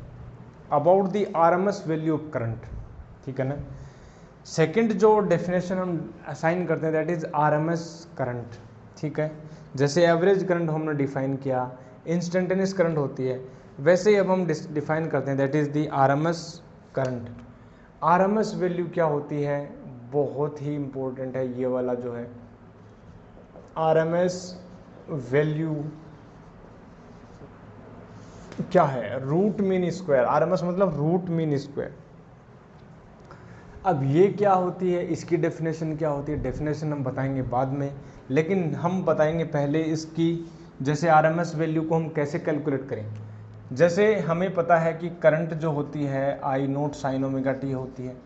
about the RMS value of current, ठीक है ना। सेकंड जो डेफिनेशन हम असाइन करते हैं दैट इज आरएमएस करंट, ठीक है। जैसे एवरेज करंट हमने डिफाइन किया, इंस्टेंटेनियस करंट होती है, वैसे ही अब हम डिफाइन करते हैं that is the RMS current. RMS value क्या होती है, बहुत ही इंपॉर्टेंट है ये वाला जो है आरएमएस वैल्यू क्या है, रूट मीन स्क्वायर। आरएमएस मतलब रूट मीन स्क्वायर। अब ये क्या होती है, इसकी डेफिनेशन क्या होती है, डेफिनेशन हम बताएंगे बाद में, लेकिन हम बताएंगे पहले इसकी, जैसे आरएमएस वैल्यू को हम कैसे कैलकुलेट करें। जैसे हमें पता है कि करंट जो होती है आई नोट साइन ओमेगा टी होती है,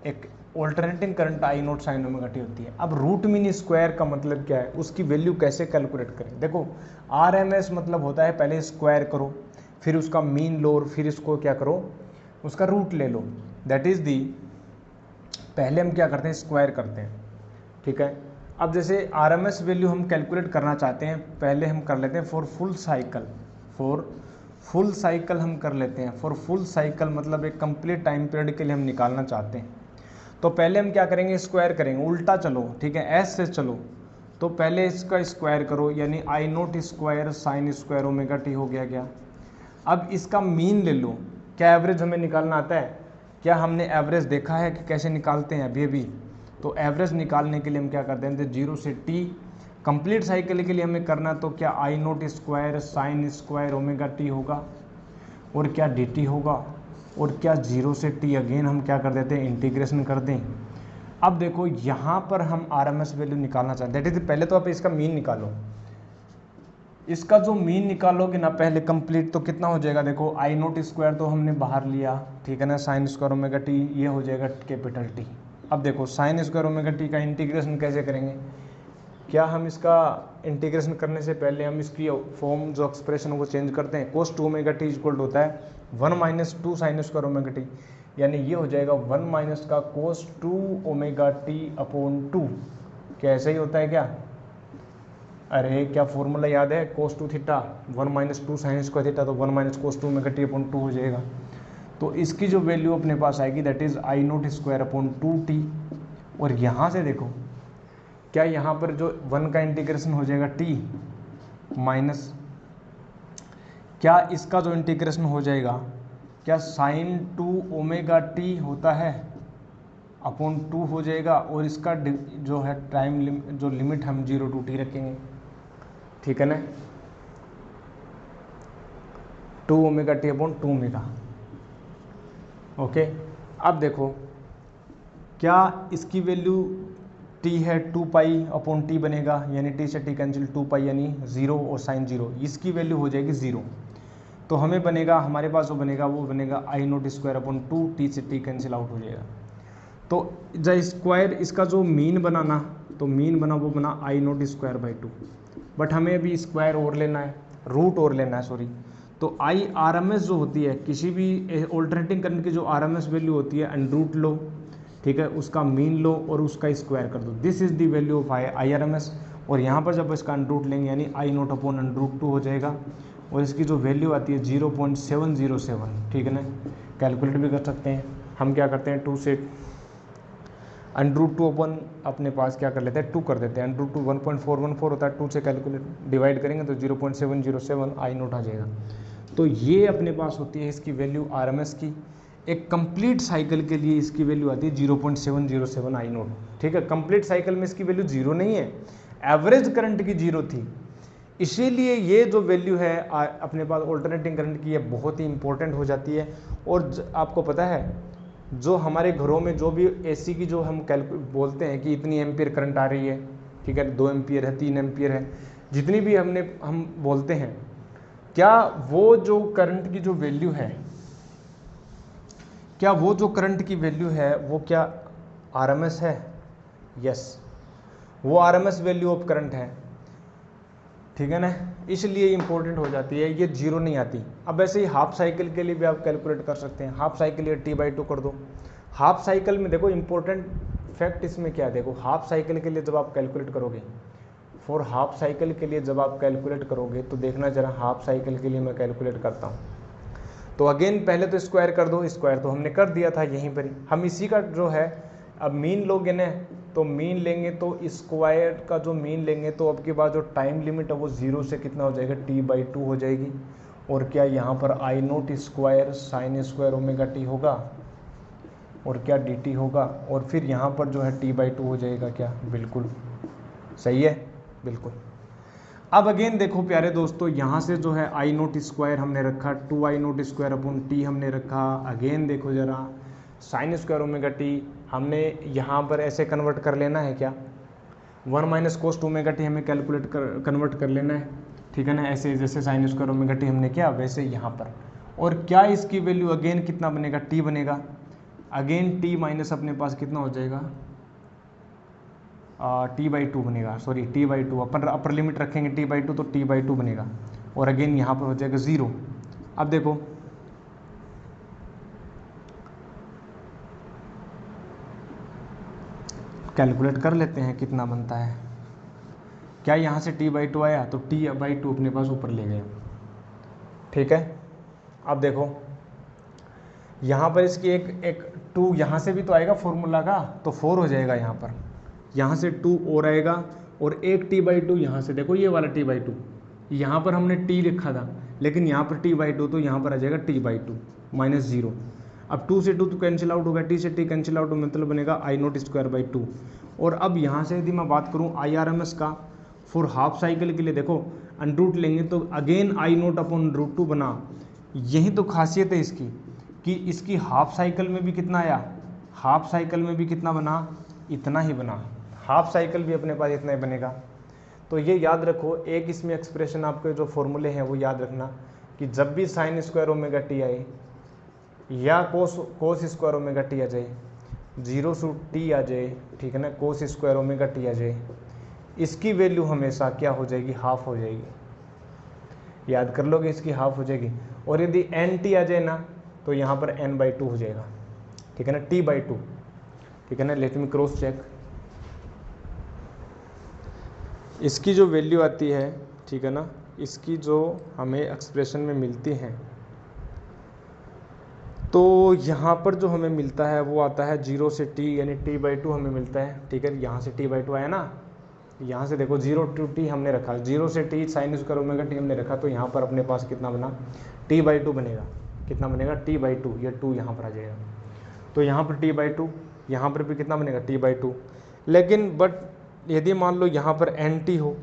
एक alternating current I naught sine omega T होती है। अब रूट मीन स्क्वायर का मतलब क्या है, उसकी वैल्यू कैसे कैलकुलेट करें। देखो आरएमएस मतलब होता है पहले स्क्वायर करो, फिर उसका मीन लो, और फिर इसको क्या करो, उसका रूट ले लो, दैट इज दी, पहले हम क्या करते हैं, स्क्वायर करते हैं, ठीक है। अब जैसे आरएमएस वैल्यू हम कैलकुलेट करना चाहते हैं, पहले हम कर लेते हैं for full cycle, for full cycle हम कर लेते हैं। फॉर फुल साइकिल मतलब एक कंप्लीट टाइम पीरियड के लिए हम निकालना चाहते हैं, तो पहले हम क्या करेंगे, स्क्वायर करेंगे, उल्टा चलो, ठीक है, एस से चलो, तो पहले इसका स्क्वायर करो, यानी I naught square sine square omega t हो गया क्या। अब इसका मीन ले लो, क्या एवरेज हमें निकालना आता है, क्या हमने एवरेज देखा है कि कैसे निकालते हैं अभी। तो एवरेज निकालने के लिए हम क्या करते हैं, 0 से टी कंप्लीट साइकिल के लिए हमें करना, तो क्या I naught square sine square omega t होगा, और क्या डी टी होगा, और क्या 0 से टी अगेन हम क्या कर देते हैं, इंटीग्रेशन कर दें। अब देखो यहाँ पर हम आरएमएस वैल्यू निकालना चाहते हैं, दैट इज पहले तो आप इसका मीन निकालो, इसका जो मीन निकालोगे ना पहले कंप्लीट, तो कितना हो जाएगा, देखो आई नोट स्क्वायर तो हमने बाहर लिया, ठीक है ना, साइन स्क्वायर ओमेगा टी, ये हो जाएगा कैपिटल टी। अब देखो साइन स्क्वायर ओमेगा टी का इंटीग्रेशन कैसे करेंगे, क्या हम इसका इंटीग्रेशन करने से पहले हम इसकी फॉर्म जो एक्सप्रेशन वो चेंज करते हैं, कोस 2 ओमेगा टी इक्वल होता है 1 minus 2 sign square omega T, यानी ये हो जाएगा 1 माइनस का कोस 2 ओमेगा टी अपॉन 2। क्या ऐसा ही होता है क्या, अरे क्या फॉर्मूला याद है, कोस 2 theta 1 minus 2 sine square theta, तो 1 minus cos 2 omega t upon 2 हो जाएगा। तो इसकी जो वैल्यू अपने पास आएगी that is I naught square upon 2 T, और यहाँ से देखो क्या यहाँ पर जो 1 का इंटीग्रेशन हो जाएगा t माइनस, क्या इसका जो इंटीग्रेशन हो जाएगा, क्या साइन 2 ओमेगा टी होता है अपॉन 2 हो जाएगा, और इसका जो है टाइम जो लिमिट हम 0 to t रखेंगे, ठीक है ना, 2 omega t upon 2 omega. Okay, अब देखो क्या इसकी वैल्यू t है 2 पाई अपॉन टी बनेगा, यानी t से t कैंसिल 2 पाई यानी 0 और साइन 0, इसकी वैल्यू हो जाएगी 0। तो हमें बनेगा, हमारे पास जो बनेगा वो बनेगा आई नोट स्क्वायर अपॉन 2, टी से टी कैंसिल आउट हो जाएगा। तो जब स्क्वायर इसका जो मीन बनाना, तो मीन बना वो बना आई नोट स्क्वायर बाई 2, बट हमें अभी स्क्वायर और लेना है, रूट और लेना है सॉरी। तो आई आर एम एस जो होती है किसी भी ऑल्टरनेटिंग करंट की जो आर एम एस वैल्यू होती है अंडर रूट लो, ठीक है, उसका मीन लो और उसका स्क्वायर कर दो, this is the value of I R M S. और यहाँ पर जब इसका अंडर रूट लेंगे यानी I naught upon under root 2 हो जाएगा, और इसकी जो वैल्यू आती है 0.707, ठीक है ना, कैलकुलेट भी कर सकते हैं। हम क्या करते हैं 2 से अंडर रूट 2 अपन अपने पास क्या कर लेते हैं 2 कर देते हैं, अंडर रूट 2 1.414 होता है, 2 से कैलकुलेट डिवाइड करेंगे तो 0.707 आई नोट आ जाएगा। तो ये अपने पास होती है इसकी वैल्यू आर एम एस की। एक कंप्लीट साइकिल के लिए इसकी वैल्यू आती है 0.707 आई नोट, ठीक है। कंप्लीट साइकिल में इसकी वैल्यू 0 नहीं है, एवरेज करंट की 0 थी, इसीलिए ये जो वैल्यू है अपने पास ऑल्टरनेटिंग करंट की, ये बहुत ही इंपॉर्टेंट हो जाती है। और आपको पता है जो हमारे घरों में जो भी एसी की जो हम बोलते हैं कि इतनी एम्पियर करंट आ रही है, ठीक है, 2 एम्पियर है, 3 एम्पियर है, जितनी भी हम बोलते हैं, क्या वो जो करंट की जो वैल्यू है, क्या वो जो करंट की वैल्यू है वो क्या आरएमएस है? यस, वो आरएमएस वैल्यू ऑफ करंट है, ठीक है ना, इसलिए इंपॉर्टेंट हो जाती है, ये 0 नहीं आती। अब ऐसे ही हाफ साइकिल के लिए भी आप कैलकुलेट कर सकते हैं, हाफ साइकिल ये t/2 कर दो। हाफ साइकिल में देखो इंपॉर्टेंट फैक्ट इसमें क्या है, देखो हाफ साइकिल के लिए जब आप कैलकुलेट करोगे, फॉर हाफ साइकिल के लिए जब आप कैलकुलेट करोगे तो देखना जरा, हाफ साइकिल के लिए मैं कैलकुलेट करता हूँ। तो अगेन पहले तो स्क्वायर कर दो, स्क्वायर तो हमने कर दिया था यहीं पर ही, हम इसी का जो है अब मीन लोगे ना, तो मीन लेंगे तो स्क्वायर का जो मीन लेंगे तो अब के बाद जो टाइम लिमिट है वो 0 से कितना हो जाएगा t/2 हो जाएगी। और क्या यहाँ पर I naught square sine square omega t होगा, और क्या dt होगा, और फिर यहाँ पर जो है t/2 हो जाएगा, क्या बिल्कुल सही है, बिल्कुल। अब अगेन देखो प्यारे दोस्तों, यहाँ से जो है आई नोट स्क्वायर हमने रखा, 2 आई नोट स्क्वायर अपॉन टी हमने रखा। अगेन देखो जरा, साइन स्क्वायर ओमेगा टी हमने यहाँ पर ऐसे कन्वर्ट कर लेना है, क्या 1 माइनस कोस 2 ओमेगा टी हमें कैलकुलेट कन्वर्ट कर लेना है, ठीक है ना, ऐसे जैसे साइन स्क्वायर ओमेगा टी हमने किया वैसे यहाँ पर। और क्या इसकी वैल्यू अगेन कितना बनेगा, टी बनेगा, अगेन टी माइनस अपने पास कितना हो जाएगा, t/2 बनेगा, सॉरी t/2, अपन अपर लिमिट रखेंगे t/2 तो t/2 बनेगा, और अगेन यहाँ पर हो जाएगा 0। अब देखो कैलकुलेट कर लेते हैं कितना बनता है, क्या यहाँ से t/2 आया तो t/2 अपने पास ऊपर ले गए, ठीक है। अब देखो यहाँ पर इसकी एक 2 यहाँ से भी तो आएगा फॉर्मूला का, तो 4 हो जाएगा, यहाँ से 2 और आएगा, और एक t/2 यहाँ से, देखो ये वाला t/2, यहाँ पर हमने t लिखा था लेकिन यहाँ पर t/2, तो यहाँ पर आ जाएगा t/2 माइनस 0। अब 2 से 2 तो कैंसिल आउट होगा, t से t कैंसिल आउट, मतलब बनेगा आई नोट स्क्वायर बाई 2। और अब यहाँ से यदि मैं बात करूँ आई आर एम एस का फॉर हाफ साइकिल के लिए, देखो अंडर रूट लेंगे तो again I naught upon root 2 बना। यही तो खासियत है इसकी कि इसकी हाफ साइकिल में भी कितना आया, हाफ साइकिल में भी कितना बना, इतना ही बना, हाफ साइकिल भी अपने पास इतना ही बनेगा। तो ये याद रखो, एक इसमें एक्सप्रेशन आपके जो फॉर्मूले हैं वो याद रखना कि जब भी साइन स्क्वायर ओमेगा टी आए या कोस स्क्वायर ओमेगा टी आ जाए, 0 से टी आ जाए, ठीक है ना, कोस स्क्वायर ओमेगा टी आ जाए, इसकी वैल्यू हमेशा क्या हो जाएगी, हाफ हो जाएगी, याद कर लोगे, इसकी हाफ हो जाएगी। और यदि एन टी आ जाए ना तो यहाँ पर n/2 हो जाएगा, ठीक है ना, t/2, ठीक है ना। लेट मी क्रॉस चेक, इसकी जो वैल्यू आती है, ठीक है ना, इसकी जो हमें एक्सप्रेशन में मिलती है तो यहाँ पर जो हमें मिलता है वो आता है 0 से t, यानी t/2 हमें मिलता है, ठीक है। यहाँ से t/2 आया ना, यहाँ से देखो 0 to t हमने रखा, 0 से t sin square omega t हमने रखा, तो यहाँ पर अपने पास कितना बना, t/2 बनेगा। कितना बनेगा, t/2, ये 2 यहाँ पर आ जाएगा, तो यहाँ पर t/2, यहाँ पर भी कितना बनेगा, t/2। लेकिन बट यदि मान लो यहाँ पर nt हो,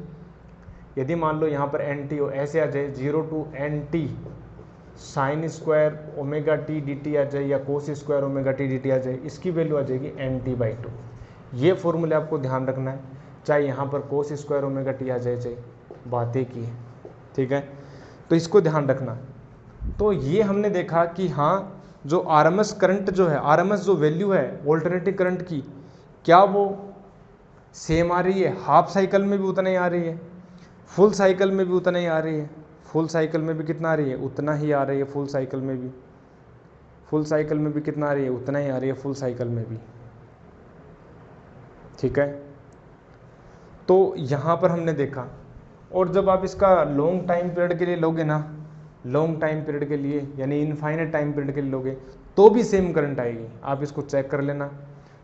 यदि मान लो यहाँ पर nt हो, ऐसे आ जाए 0 to nt sign square omega t dt आ जाए, या cos square omega t dt आ जाए, इसकी वैल्यू आ जाएगी nt/2। ये फॉर्मूले आपको ध्यान रखना है, चाहे यहाँ पर कोस स्क्वायर ओमेगा टी आ जाए, चाहे बातें की है, ठीक है। तो इसको ध्यान रखना। तो ये हमने देखा कि हाँ, जो आरएमएस करंट जो है, आरएमएस जो वैल्यू है ऑल्टरनेटिव करंट की, क्या वो सेम आ रही है, हाफ साइकिल में भी उतना ही आ रही है, फुल साइकिल में भी उतना ही आ रही है। फुल साइकिल में भी कितना आ रही है, उतना ही आ रही है। फुल साइकिल में भी, फुल साइकिल में भी कितना आ रही है, उतना ही आ रही है फुल साइकिल में भी, ठीक है। तो यहाँ पर हमने देखा, और जब आप इसका लॉन्ग टाइम पीरियड के लिए लोगे ना, लॉन्ग टाइम पीरियड के लिए यानी इनफाइनाइट टाइम पीरियड के लिए लोगे, तो भी सेम करंट आएगी। आप इसको चेक कर लेना,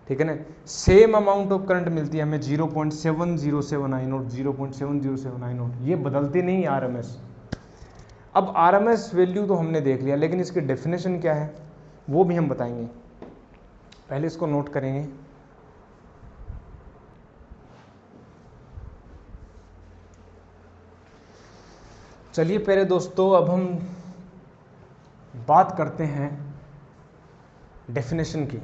ठीक है ना। सेम अमाउंट ऑफ करंट मिलती है हमें 0.707 I0, 0.707 I0, ये बदलती नहीं आरएमएस। अब आरएमएस वैल्यू तो हमने देख लिया, लेकिन इसकी डेफिनेशन क्या है वो भी हम बताएंगे। पहले इसको नोट करेंगे। चलिए पहले दोस्तों अब हम बात करते हैं डेफिनेशन की।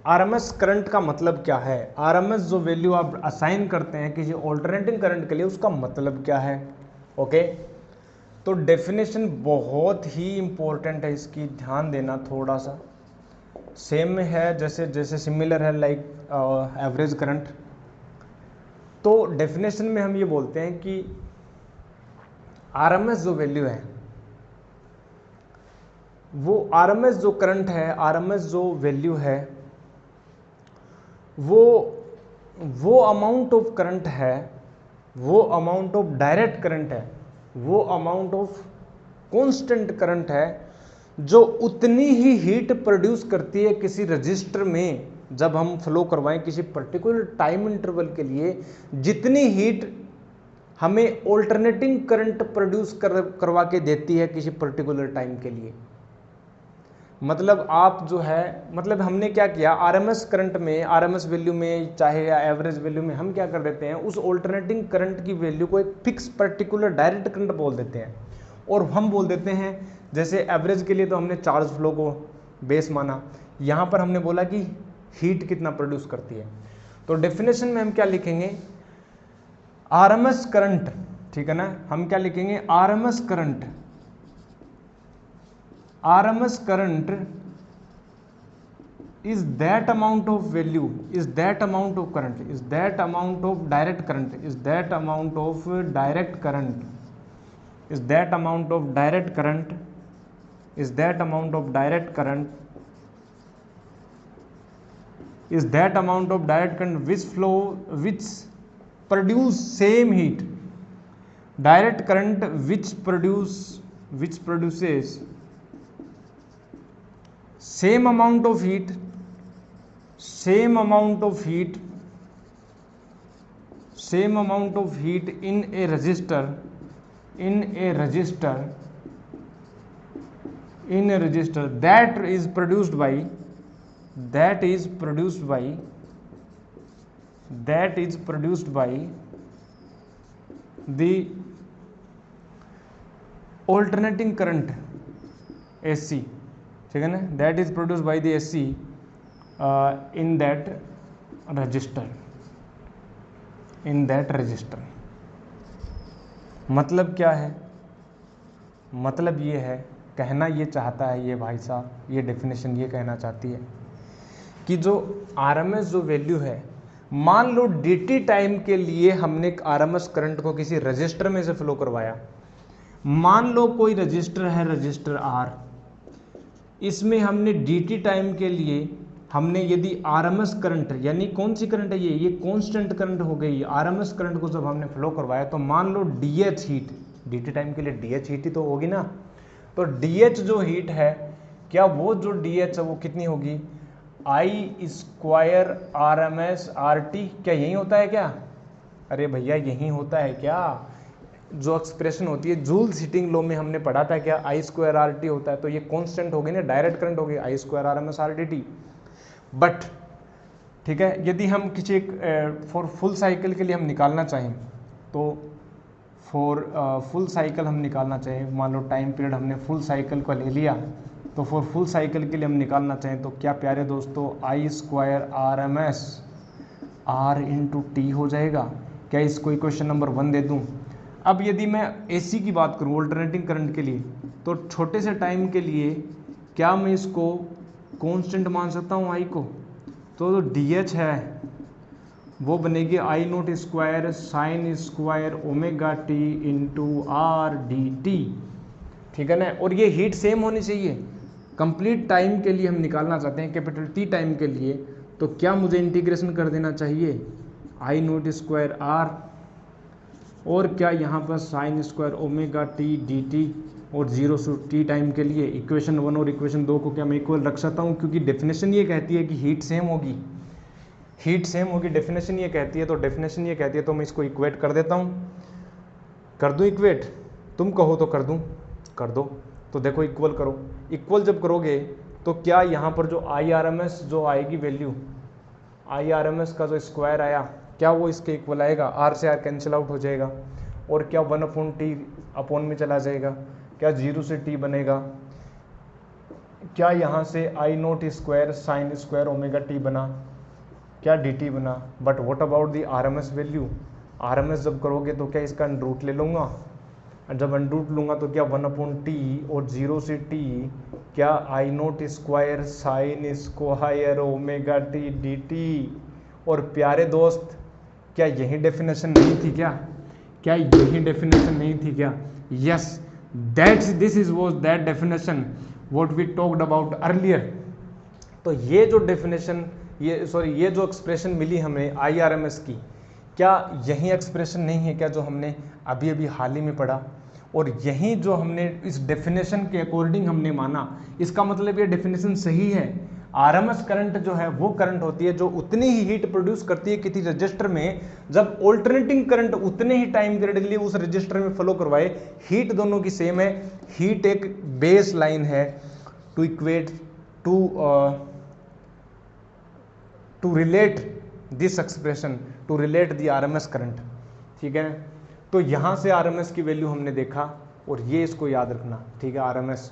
आरएमएस करंट का मतलब क्या है, आरएमएस जो वैल्यू आप असाइन करते हैं किसी ऑल्टरनेटिंग करंट के लिए, उसका मतलब क्या है। ओके, तो डेफिनेशन बहुत ही इंपॉर्टेंट है, इसकी ध्यान देना थोड़ा सा। सेम में है, जैसे सिमिलर है लाइक एवरेज करंट। तो डेफिनेशन में हम ये बोलते हैं कि आरएमएस जो वैल्यू है, वो आरएमएस जो करंट है, आरएमएस जो वैल्यू है, वो अमाउंट ऑफ करंट है, वो अमाउंट ऑफ डायरेक्ट करंट है, वो अमाउंट ऑफ कांस्टेंट करंट है जो उतनी ही हीट प्रोड्यूस करती है किसी रजिस्टर में, जब हम फ्लो करवाएं किसी पर्टिकुलर टाइम इंटरवल के लिए, जितनी हीट हमें ऑल्टरनेटिंग करंट प्रोड्यूस करवा के देती है किसी पर्टिकुलर टाइम के लिए। मतलब आप जो है, मतलब हमने क्या किया, आरएमएस करंट में, आरएमएस वैल्यू में चाहे या एवरेज वैल्यू में, हम क्या कर देते हैं, उस ऑल्टरनेटिंग करंट की वैल्यू को एक फिक्स पर्टिकुलर डायरेक्ट करंट बोल देते हैं। और हम बोल देते हैं, जैसे एवरेज के लिए तो हमने चार्ज फ्लो को बेस माना, यहाँ पर हमने बोला कि हीट कितना प्रोड्यूस करती है। तो डेफिनेशन में हम क्या लिखेंगे, आरएमएस करंट, ठीक है ना, हम क्या लिखेंगे, RMS current, RMS current is that amount of value, is that amount of current, is that amount of direct current, is that amount of direct current, is that amount of direct current, is that amount of direct current, is that amount of direct current which produce same heat, direct current which produces same amount of heat, same amount of heat, same amount of heat in a resistor, in a resistor, in a resistor that is produced by, that is produced by, that is produced by the alternating current AC, ठीक है ना, that is produce by the AC in that register, in that register. मतलब क्या है, मतलब ये है, कहना ये चाहता है ये भाई साहब, ये डेफिनेशन ये कहना चाहती है कि जो आरएमएस जो वैल्यू है, मान लो डीटी टाइम के लिए हमने आरएमएस करंट को किसी रजिस्टर में से फ्लो करवाया। मान लो कोई रजिस्टर है, रजिस्टर आर, इसमें हमने डीटी टाइम के लिए हमने यदि आरएमएस करंट, यानी कौन सी करंट है ये कांस्टेंट करंट हो गई, आरएमएस करंट को जब हमने फ्लो करवाया, तो मान लो डीएच हीट, डीटी टाइम के लिए डीएच हीट ही तो होगी ना, तो डीएच जो हीट है क्या वो जो डी एच है वो कितनी होगी, I square R M S आर टी, क्या यही होता है क्या? अरे भैया यही होता है क्या? जो एक्सप्रेशन होती है जूल्स हीटिंग लॉ में हमने पढ़ा था क्या, आई स्क्वायर आर टी होता है, तो ये कांस्टेंट हो गई ना, डायरेक्ट करंट हो गई I square R M S t D टी। बट ठीक है, यदि हम किसी फॉर फुल साइकिल के लिए हम निकालना चाहें, तो फॉर फुल साइकिल हम निकालना चाहें, मान लो टाइम पीरियड हमने फुल साइकिल को ले लिया, तो फॉर फुल साइकिल के लिए हम निकालना चाहें तो क्या प्यारे दोस्तों, I square R M S R into T हो जाएगा। क्या इसको इक्वेशन नंबर 1 दे दूं? अब यदि मैं एसी की बात करूं, ऑल्टरनेटिंग करंट के लिए, तो छोटे से टाइम के लिए क्या मैं इसको कांस्टेंट मान सकता हूं आई को? तो जो डी एच है वो बनेगी I naught square sine square omega t into R D t, ठीक है ना। और ये हीट सेम होनी चाहिए। कंप्लीट टाइम के लिए हम निकालना चाहते हैं, कैपिटल टी टाइम के लिए, तो क्या मुझे इंटीग्रेशन कर देना चाहिए, आई नोट स्क्वायर आर, और क्या यहाँ पर sign square omega t d t, और 0 से टी टाइम के लिए इक्वेशन 1 और इक्वेशन 2 को क्या मैं इक्वल रख सकता हूँ, क्योंकि डेफिनेशन ये कहती है कि हीट सेम होगी, हीट सेम होगी, डेफिनेशन ये कहती है, तो डेफिनेशन ये कहती है, तो मैं इसको इक्वेट कर देता हूँ। कर दूँ इक्वेट? तुम कहो तो कर दूँ, कर दो। तो देखो इक्वल करो, इक्वल जब करोगे तो क्या यहाँ पर जो आई आर एम एस जो आएगी value, I R M S का जो स्क्वायर आया, क्या वो इसके इक्वल आएगा? आर से आर कैंसिल आउट हो जाएगा, और क्या 1 अपॉन टी अपॉन में चला जाएगा, क्या 0 से टी बनेगा, क्या यहाँ से I naught square sine square omega T बना, क्या डी टी बना। But what about the R M S value? R M S जब करोगे तो क्या इसका अंडरूट ले लूँगा, जब अंडरूट लूँगा तो क्या 1 अपॉन टी और 0 से टी, क्या I naught square sine square omega t d t. और प्यारे दोस्त, क्या यही डेफिनेशन नहीं थी क्या? क्या यही डेफिनेशन नहीं थी क्या? Yes, this is was that definition what we talked about earlier. तो ये जो डेफिनेशन, ये जो एक्सप्रेशन मिली हमें आई आर एम एस की, क्या यही एक्सप्रेशन नहीं है क्या जो हमने अभी अभी हाल ही में पढ़ा? और यही जो हमने इस डेफिनेशन के अकॉर्डिंग हमने माना, इसका मतलब ये डेफिनेशन सही है। आरएमएस करंट जो है वो करंट होती है जो उतनी ही हीट प्रोड्यूस करती है किसी रजिस्टर में, जब ऑल्टरनेटिंग करंट उतने ही टाइम पीरियड के लिए उस रजिस्टर में फ्लो करवाए। हीट दोनों की सेम है, हीट एक बेस लाइन है to equate to relate this expression, to relate the RMS current, ठीक है। तो यहाँ से आरएमएस की वैल्यू हमने देखा, और ये इसको याद रखना, ठीक है। आरएमएस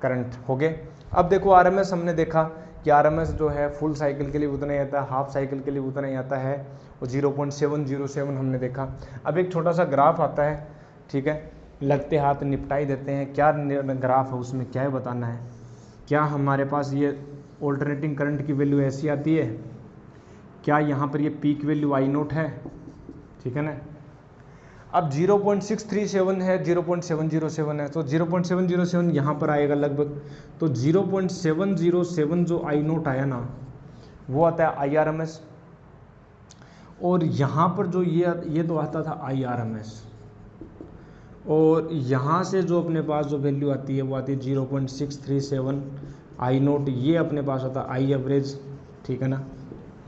करंट हो गए। अब देखो आरएमएस हमने देखा कि आरएमएस जो है फुल साइकिल के लिए उतना ही आता है, हाफ साइकिल के लिए उतना ही आता है, और 0.707 हमने देखा। अब एक छोटा सा ग्राफ आता है, ठीक है, लगते हाथ निपटा ही देते हैं। क्या ग्राफ है, उसमें क्या है बताना है। क्या हमारे पास ये ऑल्टरनेटिंग करंट की वैल्यू ऐसी आती है, क्या यहाँ पर ये पीक वैल्यू आई नोट है, ठीक है ना। अब 0.637 है, 0.707 है, तो 0.707 यहाँ पर आएगा लगभग। तो 0.707 जो आई नोट आया ना, वो आता है आई आर एम एस, और यहाँ पर जो ये तो आता था आई आर एम एस, और यहाँ से जो अपने पास जो वैल्यू आती है वो आती है 0.637 आई नोट, ये अपने पास आता है आई एवरेज, ठीक है ना।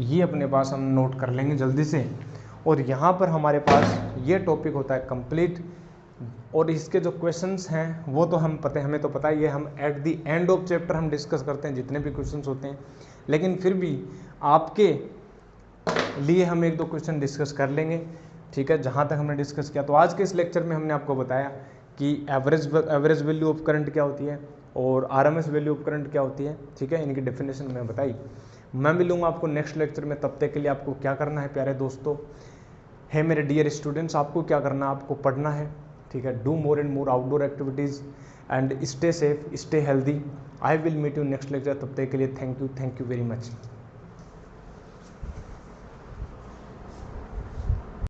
ये अपने पास हम नोट कर लेंगे जल्दी से। और यहाँ पर हमारे पास ये टॉपिक होता है कंप्लीट, और इसके जो क्वेश्चंस हैं वो तो हमें तो पता ही है, हम at the end of chapter हम डिस्कस करते हैं जितने भी क्वेश्चंस होते हैं, लेकिन फिर भी आपके लिए हम 1-2 क्वेश्चन डिस्कस कर लेंगे, ठीक है, जहाँ तक हमने डिस्कस किया। तो आज के इस लेक्चर में हमने आपको बताया कि एवरेज वैल्यू ऑफ करंट क्या होती है और आरएमएस वैल्यू ऑफ करंट क्या होती है, ठीक है, इनकी डेफिनेशन मैं बताई। मैं मिलूंगा आपको नेक्स्ट लेक्चर में, तब तक के लिए आपको क्या करना है प्यारे दोस्तों, है मेरे डियर स्टूडेंट्स, आपको क्या करना है, आपको पढ़ना है, ठीक है। Do more and more outdoor activities and stay safe, stay healthy. I will meet you next lecture, तब तक के लिए थैंक यू वेरी मच।